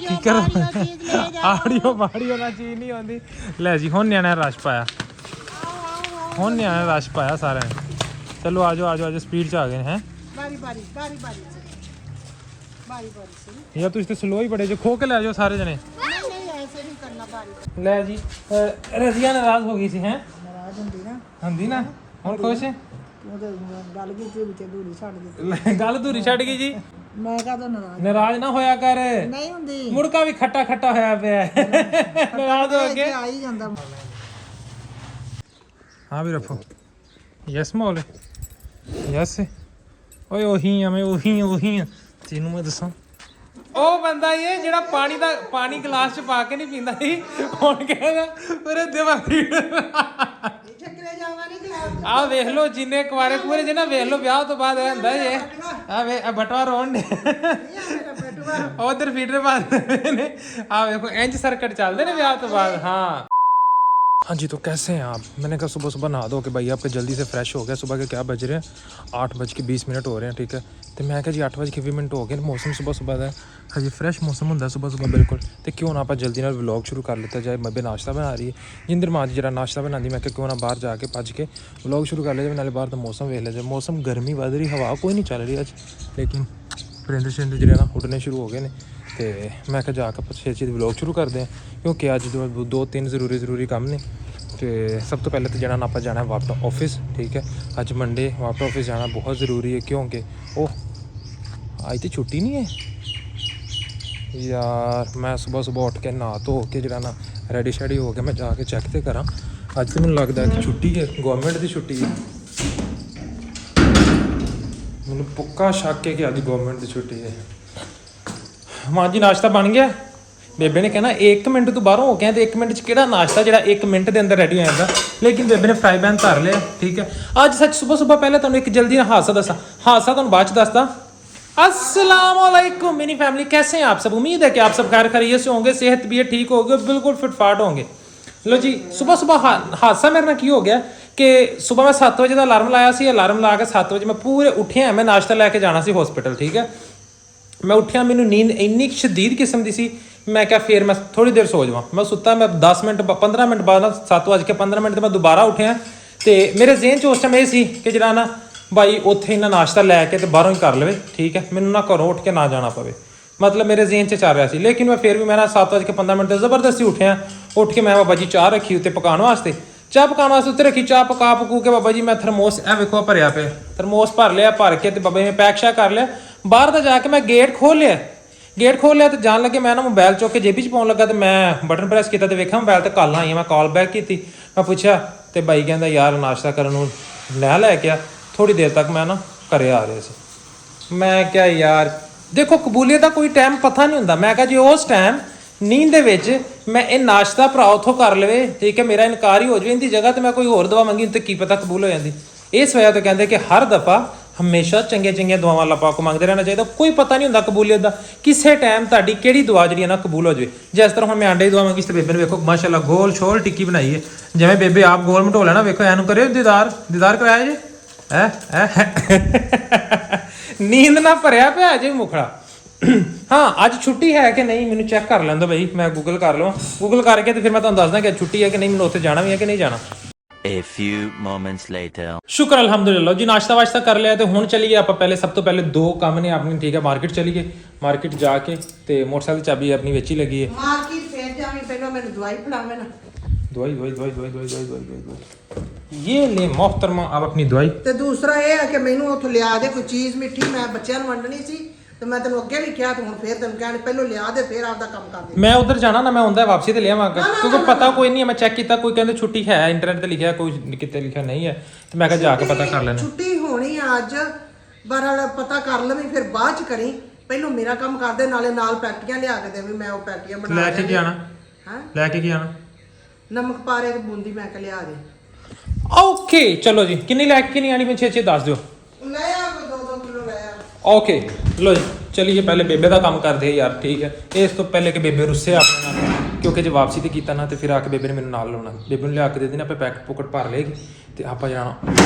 ਕੀ ਕਰ ਆੜੀਓ ਬਾੜੀਓ ਨਾਲ ਚੀਜ਼ ਨਹੀਂ ਆਉਂਦੀ ਲੈ ਜੀ ਹੁਣ ਨਿਆਣਾ ਰਸ਼ ਪਾਇਆ ਸਾਰਿਆਂ ਨੇ ਚਲੋ ਆਜੋ ਸਪੀਡ 'ਚ ਆ ਗਏ ਹੈ ਬਾਰੀ ਯਾਰ ਤੁਸੀਂ ਤੇ ਸਲੋ ਹੀ ਬੜੇ ਜੋ ਖੋ ਕੇ ਲੈ ਜਾਓ ਸਾਰੇ ਜਣੇ ਨਹੀਂ ਐਸੇ ਨਹੀਂ ਕਰਨਾ ਬਾਰੀ ਲੈ ਜੀ ਰਜ਼ੀਆ ਨਾਰਾਜ਼ ਹੋ ਗਈ ਸੀ ਹੈ ਨਾਰਾਜ਼ ਹੁੰਦੀ ਨਾ ਹੁਣ ਖੁਸ਼ ਹੈ ਉਹ ਤਾਂ ਗੱਲ ਕੀਤੀ ਵਿੱਚ ਦੂਰੀ ਛੱਡ ਦਿੱਤੀ ਗੱਲ ਧੂਰੀ ਛੱਡ ਗਈ ਜੀ ਮੈਂ ਕਹਦਾ ਨਾਰਾਜ਼ ਨਾ ਹੋਇਆ ਕਰ ਨਹੀਂ ਹੁੰਦੀ ਮੁੜਕਾ ਵੀ ਖੱਟਾ ਹੋਇਆ ਪਿਆ ਨਾਰਾਜ਼ ਹੋ ਕੇ ਆ ਹੀ ਜਾਂਦਾ ਹਾਂ ਵੀ ਰੱਖੋ ਯੈਸ ਮੋਲ ਯੈਸ ਓਏ ਉਹੀ ਆ ਮੈਂ ਉਹੀ ਆ ਤੈਨੂੰ ਮੈਂ ਦੱਸਾਂ ਉਹ ਬੰਦਾ ਇਹ ਜਿਹੜਾ ਪਾਣੀ ਗਲਾਸ ਚ ਪਾ ਕੇ ਨਹੀਂ ਪੀਂਦਾ ਸੀ ਹੁਣ ਕਹਿੰਦਾ ਮੇਰੇ ਦਿਮਾਗੀ ਚੱਕਰੇ ਜਾਵਾ ਨਹੀਂ ਗਲਾਸ ਆ ਵੇਖ ਲਓ ਜਿੰਨੇ ਕੁਆਰੇ ਪੂਰੇ ਜੇ ਨਾ ਵੇਖ ਲਓ ਵਿਆਹ ਤੋਂ ਬਾਅਦ ਇਹ ਹੁੰਦਾ ਜੇ ਆ ਵੇ ਬਟਵਾ ਰੋਣ ਨੇ ਉਧਰ ਫੀਡਰ ਬੰਦ ਨੇ ਆ ਵੇਖੋ ਇੰਜ ਸਰਕਟ ਚੱਲਦੇ ਨੇ ਵਿਆਹ ਤੋਂ बाद हाँ हाँ जी तो कैसे हैं आप मैंने कहा सुबह नहा दो कि भाई आपके जल्दी से फ्रेश हो गया सुबह के क्या बज रहे हैं 8:20 हो रहे हैं ठीक है तो मैं क्या जी 8:20 हो गए मौसम सुबह का हाँ जी फ्रेश मौसम होंगे सुबह बिल्कुल तो क्यों ना आप जल्दी नाल व्लॉग शुरू कर लेते जाए मब्बे नाश्ता बना रही है जिंदर माँ जरा नाश्ता बनाती मैं क्यों ना बाहर जाके भज के व्लॉग शुरू कर ले जाए नाले बाहर का मौसम वेख ले जाए मौसम गर्मी वध रही हवा कोई नहीं चल रही अज लेकिन परिंदे शिंदे जो ना उड़ने शुरू हो गए हैं तो मैं क्या जाकर छेती व्लॉग शुरू करते हैं क्योंकि अज 2-3 जरूरी काम ने तो सब तो पहले तो जाना आप जाना है वापटा ऑफिस ठीक है अज मंडे वापटा ऑफिस जाना बहुत ज़रूरी है क्योंकि ओह आज तो छुट्टी नहीं है यार मैं सुबह उठ के नहा धो के जरा ना रेडी शेडी हो के मैं जाके चेक तो करा अज तो मैं लगता है कि छुट्टी है गवर्नमेंट की छुट्टी है मैंने पक्का शक है कि अज गवर्नमेंट की छुट्टी है मां जी नाश्ता बन गया बेबे ने कहना 1 मिनट तो बाहरों हो गया तो 1 मिनट च नाश्ता जो 1 मिनट के अंदर रेडी हो जाता लेकिन बेबे ने फ्राई पैन धर लिया ठीक है अज सच सुबह पहले तुहानूं एक जल्दी हादसा दसा तुहानूं बाद च दसदा अस्सलाम वालेकुम मेरी फैमिली कैसे हैं आप सब उम्मीद है कि आप सब खैर खैरियत से होंगे सेहत भी ठीक होगी बिल्कुल फिटफाट होंगे लो जी सुबह हादसा मेरे नाल की हो गया कि सुबह मैं 7 बजे का अलार्म लाया सी अलार्म ला के 7 बजे मैं पूरे उठिया मैं नाश्ता लैके जाना सी हॉस्पिटल ठीक है मैं उठिया मैनू नींद इन्नी शदीद किस्म की सी मैं क्या फिर मैं थोड़ी देर सो जावां मैं सुता मैं 10 मिनट 15 मिनट बाद 7:15 मैं दोबारा उठिया तो मेरे जेहन च उस टाइम ये सी कि जरा ना भाई उत्थे इन्ना नाश्ता लैके तो बाहरों ही कर लवे ठीक है मैनू ना घरों उठ के ना जाना पवे मतलब मेरे जेहन च चल रहा सी लेकिन मैं फिर भी मैं 7:15 ज़बरदस्ती उठिया उठ के मैं बाबा जी चाह रखी उत्ते पकाने वास्ते चाह पकाने वास्ते उत्ते रखी चाह पका के बाबा जी मैं थर्मोस ए वेखो भरिया पे थर्मोस भर लिया भर के बाबा जी मैं पैक शैक कर लिया बाहर का जाके मैं गेट खोल लिया तो जान लगे मैं ना मोबाइल चुक के जेबी च पाउन लगा तो मैं बटन प्रेस किया तो वेखा मोबाइल तो कॉल आई मैं कॉल बैक की मैं पूछा तो बाई कहता यार नाश्ता करने लैके आ थोड़ी देर तक मैं ना घरे आ रहे थे मैं क्या यार देखो कबूलियत का कोई टाइम पता नहीं होंदा मैं क्या जी उस टाइम नींद दे विच मैं ये नाश्ता भरा उथों कर लवे ठीक है मेरा इनकार ही हो जाए इनकी जगह तो मैं कोई होर दुआ मंगी तो की पता कबूल हो जाती इस वजह तो कहते कि हर दफ़ा हमेशा चंगिया दुआवां अल्लाह पाक को मंगते रहना चाहिए कोई पता नहीं होंदा कबूलियत का किसी टाइम तुहाडी किहड़ी दुआ जी ना कबूल हो जाए जिस तरह हम मैं आंडे की दुआ मंगी तो बेबे ने वेखो माशाअल्लाह गोल छोल टिक्की बनाई है जिवें बेबे आप गोल मटोला ना वेखो एनू करे दीदार कराया जी नींद ना भरिया पिया जी मुखड़ा हाँ अज छुट्टी है कि नहीं मैनू चेक कर लैंदो भाई मैं गूगल कर लवां गूगल करके तो फिर मैं तुहानूं दसदा कि छुट्टी है कि नहीं मैनूं उत्थे जाना भी है कि नहीं जाना A few moments later. शुक्र अल्हम्दुलिल्लाह जी नाश्ता वाश्ता कर लिया तो हुण चलिए आप पहले सब तो पहले 2 काम ने अपनी ठीक है मार्केट चलिए मार्केट जाके ते मोटरसाइकिल चाबी अपनी विच ही लगी है मार्केट फिर जावी पहले मैंने दवाई फड़ावे ना दवाई ये ले मोहतरमा आप अपनी दवाई ਤੇ ਦੂਸਰਾ ਇਹ ਹੈ ਕਿ ਮੈਨੂੰ ਉੱਥੋਂ ਲਿਆ ਦੇ ਕੋਈ ਚੀਜ਼ ਮਿੱਠੀ ਮੈਂ ਬੱਚਿਆਂ ਨੂੰ ਵੰਡਣੀ ਸੀ ਤੇ ਮੈਂ ਤੈਨੂੰ ਅੱਗੇ ਵੀ ਕਿਹਾ ਤੇ ਹੁਣ ਫੇਰ ਤੈਨੂੰ ਕਹਿਣ ਪਹਿਲਾਂ ਲਿਆ ਦੇ ਫੇਰ ਆਪਦਾ ਕੰਮ ਕਰ ਦੇ मैं उधर जाना ना मैं आंदा वापसी ते ले आवांगा क्योंकि पता कोई नहीं है मैं चेक किया कोई कहंदे छुट्टी है इंटरनेट ते लिखा कोई किते लिखा नहीं है तो मैं कहा जाके पता कर लेना ਛੁੱਟੀ ਹੋਣੀ ਆ ਅੱਜ ਬਹਰਾਲ ਪਤਾ ਕਰ ਲਵੀਂ ਫਿਰ ਬਾਅਦ ਚ ਕਰੀ ਪਹਿਲਾਂ ਮੇਰਾ ਕੰਮ ਕਰ ਦੇ ਨਾਲੇ ਨਾਲ ਪੈਕਟੀਆਂ ਲਿਆ ਕੇ ਦੇਵੀਂ ਮੈਂ ਉਹ ਪੈਕਟੀਆਂ ਬਣਾ ਲੈ ਕੇ ਕੀ ਆਣਾ ਹਾਂ ਲੈ ਕੇ ਕੀ ਆਣਾ ਨਮਕ ਪਾਰੇ ਤੇ ਬੂੰਦੀ ਮੈਂ ਕਿ ਲਿਆ ਦੇ ओके चलो जी किन्नी ले के नहीं आनी मैं 6 दस दियो ਲੈ ਆ 2-2 ਕਿਲੋ ਲੈ ਆ ओके लो जी चलिए पहले बेबे का काम कर दे यार ठीक है इस तो पहले कि बेबे रुस्से अपने नाल क्योंकि जो वापसी तो किया ना तो फिर आके बेबे ने मेरे नाल लाना बेबे ने लिया के दे देना आप पैक पुकट भर लेगी तो आप जाना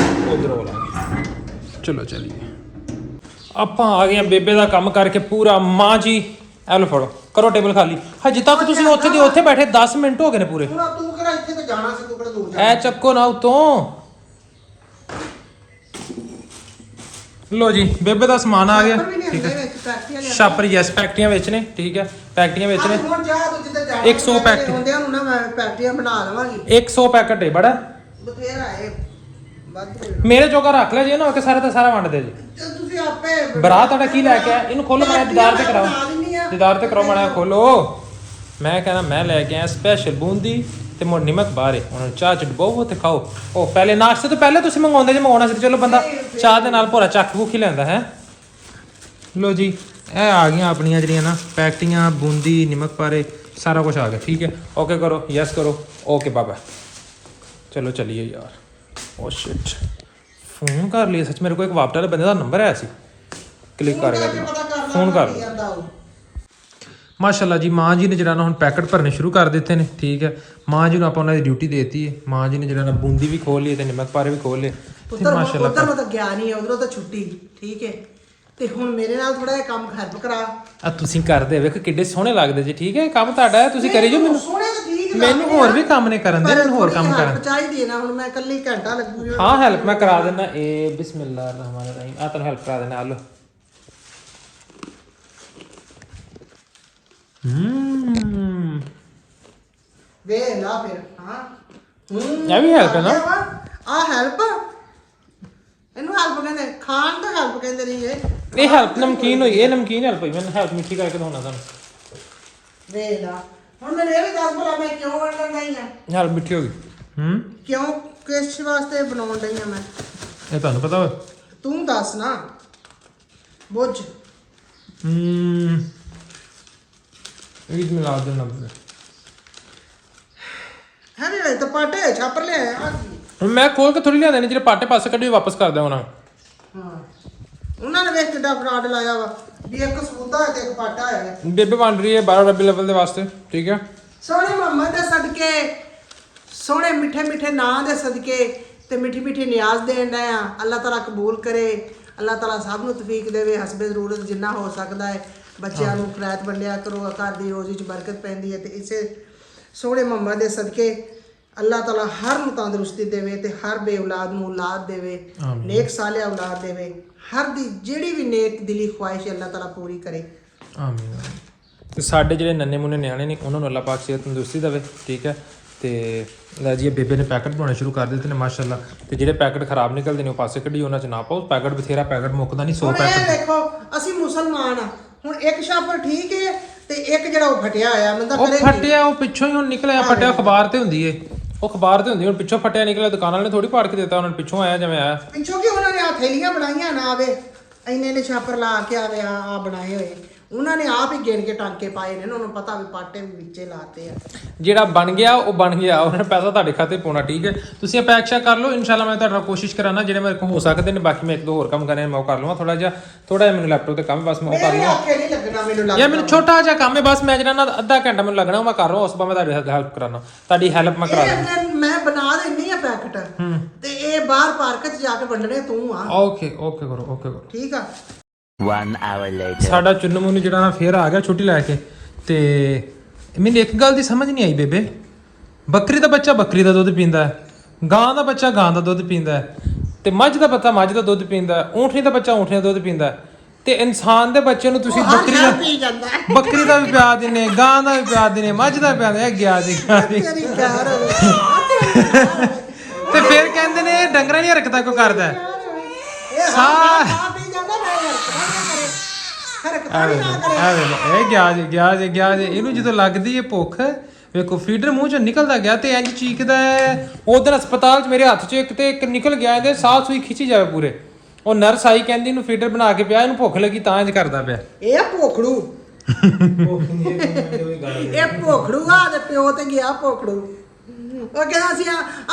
उधर हो लाँगे चलो चलिए आप आ गए बेबे का काम करके पूरा माँ जी एलो फड़ो ਕਰੋ ਟੇਬਲ ਖਾਲੀ। ਹਜੇ ਤੱਕ ਤੁਸੀਂ ਉੱਥੇ ਦੇ ਉੱਥੇ ਬੈਠੇ 10 ਮਿੰਟ ਹੋ ਗਏ ਨੇ ਪੂਰੇ। ਹੁਣ ਤੂੰ ਕਿਹੜਾ ਇੱਥੇ ਤੇ ਜਾਣਾ ਸੀ, ਤੂੰ ਕਿਹੜਾ ਦੂਰ ਐ ਚੱਕੋ ਨਾ ਉਤੋਂ। ਲੋ ਜੀ ਬੇਬੇ ਦਾ ਸਮਾਨ ਆ ਗਿਆ, ਠੀਕ ਹੈ। ਛਾਪਰ ਯੈਸ ਫੈਕਟਰੀਆਂ ਵਿੱਚ ਨੇ, ਠੀਕ ਹੈ, ਫੈਕਟਰੀਆਂ ਵਿੱਚ ਨੇ। ਹੁਣ ਜਾ ਤੂੰ ਜਿੱਥੇ ਜਾਣਾ 100 ਪੈਕਟ ਹੁੰਦਿਆਂ ਨੂੰ ਨਾ ਮੈਂ ਪੈਕਟੀਆਂ ਬਣਾ ਲਵਾਂਗੀ। 100 ਪੈਕਟ ਹੈ ਬੜਾ ਬਥੇਰਾ ਹੈ ਵੱਧ ਮੇਰੇ ਜੋਗਾ ਰੱਖ ਲੈ, ਜੇ ਨਾ ਕਿ ਸਾਰਾ ਦਾ ਸਾਰਾ ਵੰਡ ਦੇ ਜੀ। ਤੇ ਤੁਸੀਂ ਆਪੇ ਬਰਾ ਤੁਹਾਡਾ ਕੀ ਲੈ ਕੇ ਆਇਆ? ਇਹਨੂੰ ਖੋਲੋ ਮਾੜਾ, ਦੀਦਾਰ ਤੇ ਕਰਾਓ, ਦੀਦਾਰ ਤੇ ਕਰਾਓ ਮਾੜਾ, ਖੋਲੋ। ਮੈਂ ਕਹਿੰਦਾ ਮੈਂ ਲੈ ਕੇ ਆਇਆ ਸਪੈਸ਼ਲ ਬੂੰਦੀ ਤੇ ਮੋੜ ਨਿਮਕ ਬਾਰੇ। ਹੁਣ ਚਾਹ ਚ ਡਬੋ ਤੇ ਖਾਓ। ਉਹ ਪਹਿਲੇ ਨਾਸ਼ਤੇ ਤੋਂ ਪਹਿਲੇ ਤੁਸੀਂ ਮੰਗਾਉਂਦੇ ਜੇ ਮੰਗਾਉਣਾ ਸੀ ਚਲੋ ਬੰਦਾ ਚਾਹ ਦੇ ਨਾਲ ਭੋਰਾ ਚੱਕ ਭੁੱਖ ਹੀ ਲੈਂਦਾ ਹੈ। ਲੋ ਜੀ ਇਹ ਆ ਗਈਆਂ ਆਪਣੀਆਂ ਜਿਹੜੀਆਂ ਨਾ ਪੈਕਟੀਆਂ, ਬੂੰਦੀ, ਨਿਮਕ ਬਾਰੇ, ਸਾਰਾ ਕੁਝ ਆ ਗਿਆ, ਠੀਕ ਹੈ। ਓਕੇ ਕਰੋ, ਯੈਸ ਕਰੋ, ਓਕੇ ਬਾਬਾ। ਚਲੋ ਚਲੀਏ ਯਾਰ। ਓ ਸ਼ਿਟ, ਫੋਨ ਕਰ ਲਿਆ ਸੱਚ। ਮੇਰੇ ਕੋਲ ਇੱਕ ਵਾਪਟਾ ਵਾਲੇ ਬੰਦੇ ਦਾ ਨੰਬਰ ਆਇਆ ਸੀ, ਕਲਿੱਕ ਕਰ ਗਿਆ, ਫੋਨ ਕਰ ਲਿਆ। ਮਾਸ਼ਾਅੱਲਾ ਜੀ ਮਾਂ ਜੀ ਨੇ ਜਿਹੜਾ ਨਾ ਹੁਣ ਪੈਕਟ ਭਰਨੇ ਸ਼ੁਰੂ ਕਰ ਦਿੱਤੇ ਨੇ, ਠੀਕ ਹੈ। ਮਾਂ ਜੀ ਨੂੰ ਆਪਾਂ ਉਹਨਾਂ ਦੀ ਡਿਊਟੀ ਦੇਤੀ ਹੈ। ਮਾਂ ਜੀ ਨੇ ਜਿਹੜਾ ਨਾ ਬੂੰਦੀ ਵੀ ਖੋਲ ਲਈ ਤੇ ਨਿਮਕ ਪਾਰੇ ਵੀ ਖੋਲ ਲਏ। ਮਾਸ਼ਾਅੱਲਾ ਉਧਰ ਤਾਂ ਗਿਆ ਨਹੀਂ, ਉਧਰੋਂ ਤਾਂ ਛੁੱਟੀ, ਠੀਕ ਹੈ। ਤੇ ਹੁਣ ਮੇਰੇ ਨਾਲ ਥੋੜਾ ਜਿਹਾ ਕੰਮ ਹੈਲਪ ਕਰਾ। ਆ ਤੁਸੀਂ ਕਰਦੇ ਵੇਖ ਕਿੱਡੇ ਸੋਹਣੇ ਲੱਗਦੇ ਜੀ, ਠੀਕ ਹੈ। ਕੰਮ ਤੁਹਾਡਾ ਹੈ, ਤੁਸੀਂ ਕਰੀ ਜੋ। ਮੈਨੂੰ ਸੋਹਣੇ ਤਾਂ ਠੀਕ ਮੈਨੂੰ ਹੋਰ ਵੀ ਕੰਮ ਨੇ ਕਰਨ ਦੇ, ਮੈਨੂੰ ਹੋਰ ਕੰਮ ਕਰਨ ਚਾਹੀਦੀ ਹੈ ਨਾ। ਹੁਣ ਮੈਂ ਇਕੱਲੀ ਘੰਟਾ ਲੱਗੂ। ਹਾਂ ਹੈਲਪ ਮੈਂ ਕਰਾ ਦਿੰਦਾ। ਇਹ ਬਿਸਮਿਲ੍ਲਾਹਿਰ ਰਹਿਮਾਨਿਰ ਰਹੀਮ। ਆ ਤੁਹਾਨੂੰ ਹੈਲਪ ਕਰਾ ਦਿੰਦਾ। ਆ ਲੋ। ਵੇ ਲਾ ਫਿਰ। ਹਾਂ ਇਹ ਵੀ ਹੈਲਪ ਹੈ ਨਾ। ਆ ਹੈਲਪ, ਇਹਨੂੰ ਹੈਲਪ ਕਹਿੰਦੇ, ਖਾਣ ਦਾ ਹੈਲਪ ਕਹਿੰਦੇ ਨਹੀਂ ਇਹ। ਇਹ ਹੈਲਪ ਨਮਕੀਨ ਹੋਈ, ਇਹ ਨਮਕੀਨ ਹੈਲਪ ਹੋਈ। ਮੈਨੂੰ ਹੈਲਪ ਮਿੱਠੀ ਕਰਕੇ ਦਿਖਾਉਣਾ ਤੁਹਾਨੂੰ। ਵੇ ਲਾ ਹੁਣ ਮੈਨੂੰ ਇਹ ਵੀ ਦੱਸ ਭਲਾ ਮੈਂ ਕਿਉਂ ਵੰਡਣ ਨਹੀਂ ਆ? ਹੈਲਪ ਮਿੱਠੀ ਹੋ ਗਈ। ਕਿਉਂ, ਕਿਸ ਵਾਸਤੇ ਬਣਾਉਣ ਡਈ ਆ ਮੈਂ? ਇਹ ਤੁਹਾਨੂੰ ਪਤਾ ਵਾ? ਤੂੰ ਦੱਸ ਨਾ, ਬੁੱਝ। ਈਦ ਮਿਲਾਦ ਦੇ ਨੰਬਰ ਹੈ ਵੀ ਤਾਂ ਪਾਟੇ ਛਾਪਰ ਲਿਆ ਆ। ਹੁਣ ਮੈਂ ਖੋਲ ਕੇ ਥੋੜੀ ਲਿਆਂਦੇ ਨੇ, ਜਿਹੜੇ ਪਾਟੇ ਪਾਸੇ ਕੱਢੀ ਵਾਪਸ ਕਰ ਦਿਆਂ ਉਹਨਾਂ। ਹਾਂ ਉਹਨਾਂ ਨੇ ਵੇਖ ਕਿੱਡਾ ਫਰਾਡ ਲਾਇਆ ਵਾ ਵੀ ਇੱਕ ਸਬੂਤਾ ਹੈ ਤੇ ਇੱਕ ਪਾਟਾ ਹੈ। ਬੇਬੇ ਵੰਡ ਰਹੀ ਹੈ 12 ਰੱਬੀ ਲੈਵਲ ਦੇ ਵਾਸਤੇ, ਠੀਕ ਹੈ। ਸੋਹਣੇ ਮੁਹੰਮਦ ਦੇ ਸਦਕੇ, ਸੋਹਣੇ ਮਿੱਠੇ ਮਿੱਠੇ ਨਾਂ ਦੇ ਸਦਕੇ ਤੇ ਮਿੱਠੀ ਮਿੱਠੀ ਨਿਆਜ਼ ਦੇਣ ਦਾ ਆ। ਅੱਲਾਹ ਤਾਲਾ ਕਬੂਲ ਕਰੇ, ਅੱਲਾਹ ਤਾਲਾ ਸਭ ਨੂੰ ਤੌਫੀਕ ਦੇਵੇ, ਹਸਬੇ ਜ਼ਰੂਰਤ ਜਿੰਨਾ ਹੋ ਸਕਦਾ ਹੈ। ਬੱਚਿਆਂ ਨੂੰ ਖੈਰਾਤ ਵੰਡਿਆ ਕਰੋ, ਘਰ ਦੀ ਰੋਜ਼ੀ 'ਚ ਬਰਕਤ ਪੈਂਦੀ ਹੈ। ਤੇ ਇਸੇ ਸੋਹਣੇ ਮੁਹੰਮਦ ਦੇ ਸਦਕੇ ਅੱਲਾਹ ਤਾਲਾ ਹਰ ਨੂੰ ਤੰਦਰੁਸਤੀ ਦੇਵੇ ਤੇ ਹਰ ਬੇ ਔਲਾਦ ਨੂੰ ਔਲਾਦ ਦੇਵੇ, ਨੇਕ ਸਾਲਿਆ ਔਲਾਦ ਦੇਵੇ। ਹਰ ਦੀ ਜਿਹੜੀ ਵੀ ਨੇਕ ਦਿਲੀ ਖੁਆਇਸ਼ ਅੱਲਾਹ ਤਾਲਾ ਪੂਰੀ ਕਰੇ, ਆਮੀਨ। ਤੇ ਸਾਡੇ ਜਿਹੜੇ ਨੰਨੇ ਮੁੰਨੇ ਨਿਆਣੇ ਨੇ ਉਹਨਾਂ ਨੂੰ ਅੱਲਾਹ ਪਾਕ ਸਿਹਤ ਤੰਦਰੁਸਤੀ ਦੇਵੇ, ਠੀਕ ਹੈ। ਤੇ ਲੈ ਜੀ ਬੇਬੇ ਨੇ ਪੈਕਟ ਬਣਾਉਣੇ ਸ਼ੁਰੂ ਕਰ ਦਿੱਤੇ ਨੇ ਮਾਸ਼ਾਅੱਲਾ। ਤੇ ਜਿਹੜੇ ਪੈਕਟ ਖਰਾਬ ਨਿਕਲਦੇ ਨੇ ਉਹ ਪਾਸੇ ਕੱਢੀ, ਉਹਨਾਂ 'ਚ ਨਾ ਪਾਓ। ਪੈਕਟ ਬਥੇਰਾ, ਪੈਕਟ ਮੁੱਕਦਾ ਨਹੀਂ। 100 ਪੈਕਟ। ਦੇਖੋ ਅਸੀਂ ਮੁਸਲਮਾਨ ਆ, ਹੁਣ ਇੱਕ ਛਾਪਰ ਠੀਕ ਹੈ ਤੇ ਇੱਕ ਜਿਹੜਾ ਉਹ ਫਟਿਆ ਹੋਇਆ ਬੰਦਾ ਉਹ ਕਰੇ। ਫਟਿਆ ਉਹ ਪਿੱਛੋਂ ਹੀ ਹੁਣ ਨਿਕਲਿਆ, ਫਟਿਆ ਅਖਬਾਰ ਤੇ ਹੁੰਦੀ ਏ, ਉਹ ਅਖਬਾਰ ਤੇ ਹੁੰਦੀ। ਹੁਣ ਪਿੱਛੋਂ ਫਟਿਆ ਨਿਕਲਿਆ, ਦੁਕਾਨ ਵਾਲੇ ਨੇ ਥੋੜੀ ਪਾੜ ਕੇ ਦਿੱਤਾ, ਉਹਨਾਂ ਨੇ ਪਿੱਛੋਂ ਆਇਆ ਜਿਵੇਂ ਆਇਆ। ਪਿੱਛੋਂ ਕੀ ਉਹਨਾਂ ਨੇ ਆ ਥੈਲੀਆਂ ਬਣਾਈਆਂ ਨਾ ਆਵੇ, ਇੰਨੇ ਨੇ ਛਾਪਰ ਲਾ ਕੇ ਆਵੇ ਆ ਬਣਾਏ ਹੋਏ। ਉਹਨਾਂ ਨੇ ਆਪ ਹੀ ਗਿਣ ਕੇ ਟਾਂਕੇ ਪਾਏ ਨੇ, ਉਹਨਾਂ ਨੂੰ ਪਤਾ ਵੀ ਪਾਟੇ ਵੀ ਵਿੱਚੇ ਲਾਤੇ ਆ। ਜਿਹੜਾ ਬਣ ਗਿਆ ਉਹ ਬਣ ਗਿਆ, ਉਹਨਾਂ ਨੇ ਪੈਸਾ ਤੁਹਾਡੇ ਖਾਤੇ ਪਾਉਣਾ, ਠੀਕ ਹੈ। ਤੁਸੀਂ ਅਪੇक्षा ਕਰ ਲਓ, ਇਨਸ਼ਾਅੱਲਾ ਮੈਂ ਤੁਹਾਡਾ ਕੋਸ਼ਿਸ਼ ਕਰਾਂਗਾ ਜਿਹੜੇ ਮੇਰੇ ਕੋਲ ਹੋ ਸਕਦੇ ਨੇ। ਬਾਕੀ ਮੈਂ ਇੱਕ ਦੋ ਹੋਰ ਕੰਮ ਕਰਨੇ ਮੈਂ ਉਹ ਕਰ ਲਵਾਂ। ਥੋੜਾ ਜਿਹਾ ਮੈਨੂੰ ਲੈਪਟਾਪ ਤੇ ਕੰਮ, ਬਸ ਮੈਂ ਉਹ ਕਰ ਲਵਾਂ। ਆਖੇ ਨਹੀਂ ਲੱਗਣਾ ਮੈਨੂੰ ਲੱਗਦਾ। ਯਾਰ ਮੈਨੂੰ ਛੋਟਾ ਜਿਹਾ ਕੰਮ ਹੈ, ਬਸ ਮੈਂ ਜਿਹੜਾ ਨਾ ਅੱਧਾ ਘੰਟਾ ਮੈਨੂੰ ਲੱਗਣਾ, ਉਹ ਮੈਂ ਕਰ ਲਵਾਂ। ਉਸ ਤੋਂ ਬਾਅਦ ਮੈਂ ਤੁਹਾਡੀ ਹੈਲਪ ਕਰਾਂਗਾ, ਤੁਹਾਡੀ ਹੈਲਪ ਮੈਂ ਕਰਾ ਦਾਂ। ਮੈਂ ਬਣਾ ਦਿੰਨੀ ਆ ਪੈਕਟ ਤੇ ਇਹ ਬਾਹਰ ਪਾਰਕ 'ਚ ਜਾ ਕੇ ਵੰਡਣੇ ਤੂੰ ਆ। ਓਕੇ ਕਰੋ, ਓਕੇ ਕਰੋ, ਠੀਕ ਆ। 1 hour later. ਸਾਡਾ ਚੁੰਨੂ ਮੁੰਨੂ ਜਿਹੜਾ ਨਾ ਫੇਰ ਆ ਗਿਆ ਛੁੱਟੀ ਲੈ ਕੇ। ਤੇ ਮੈਨੂੰ ਇੱਕ ਗੱਲ ਦੀ ਸਮਝ ਨਹੀਂ ਆਈ ਬੇਬੇ, ਬੱਕਰੀ ਦਾ ਬੱਚਾ ਬੱਕਰੀ ਦਾ ਦੁੱਧ ਪੀਂਦਾ ਹੈ, ਗਾਂ ਦਾ ਬੱਚਾ ਗਾਂ ਦਾ ਦੁੱਧ ਪੀਂਦਾ ਹੈ, ਤੇ ਮੱਝ ਦਾ ਬੱਚਾ ਮੱਝ ਦਾ ਦੁੱਧ ਪੀਂਦਾ ਹੈ, ਊਂਠਣੀ ਦਾ ਬੱਚਾ ਊਂਠਣੀ ਦਾ ਦੁੱਧ ਪੀਂਦਾ ਹੈ, ਤੇ ਇਨਸਾਨ ਦੇ ਬੱਚੇ ਨੂੰ ਤੁਸੀਂ ਬੱਕਰੀ ਦਾ ਵੀ ਪਿਆ ਦਿੰਦੇ, ਗਾਂ ਦਾ ਵੀ ਪਿਆ ਦਿੰਦੇ, ਮੱਝ ਦਾ ਪਿਆ ਦਿੰਦੇ। ਗਿਆ ਜੀ ਤੇ ਫਿਰ ਕਹਿੰਦੇ ਨੇ ਡੰਗਰਾਂ ਦੀ ਹਰਕਤਾਂ ਕਿਉਂ ਕਰਦਾ ਗਿਆ ਜੇ ਇਹਨੂੰ ਜਦੋਂ ਲੱਗਦੀ ਹੈ ਭੁੱਖ, ਵੇਖੋ ਫੀਡਰ ਮੂੰਹ ਚੋਂ ਨਿਕਲਦਾ ਗਿਆ ਤੇ ਇੰਜ ਚੀਕਦਾ ਹੈ। ਉਹ ਦਿਨ ਹਸਪਤਾਲ 'ਚ ਮੇਰੇ ਹੱਥ 'ਚ ਇੱਕ ਨਿਕਲ ਗਿਆ, ਇਹਦੇ ਸਾਹ ਸੂਈ ਖਿੱਚੀ ਜਾਵੇ ਪੂਰੇ। ਉਹ ਨਰਸ ਆਈ, ਕਹਿੰਦੀ ਇਹਨੂੰ ਫੀਡਰ ਬਣਾ ਕੇ ਪਿਆ, ਇਹਨੂੰ ਭੁੱਖ ਲੱਗੀ ਤਾਂ ਇੰਜ ਕਰਦਾ ਪਿਆ। ਇਹ ਭੋਖੜੂ ਇਹ ਭੋਖੜੂ ਆ ਤੇ ਪਿਓ ਤੇ ਗਿਆ ਭੋਖੜੂ। ਉਹ ਕਹਿੰਦਾ ਸੀ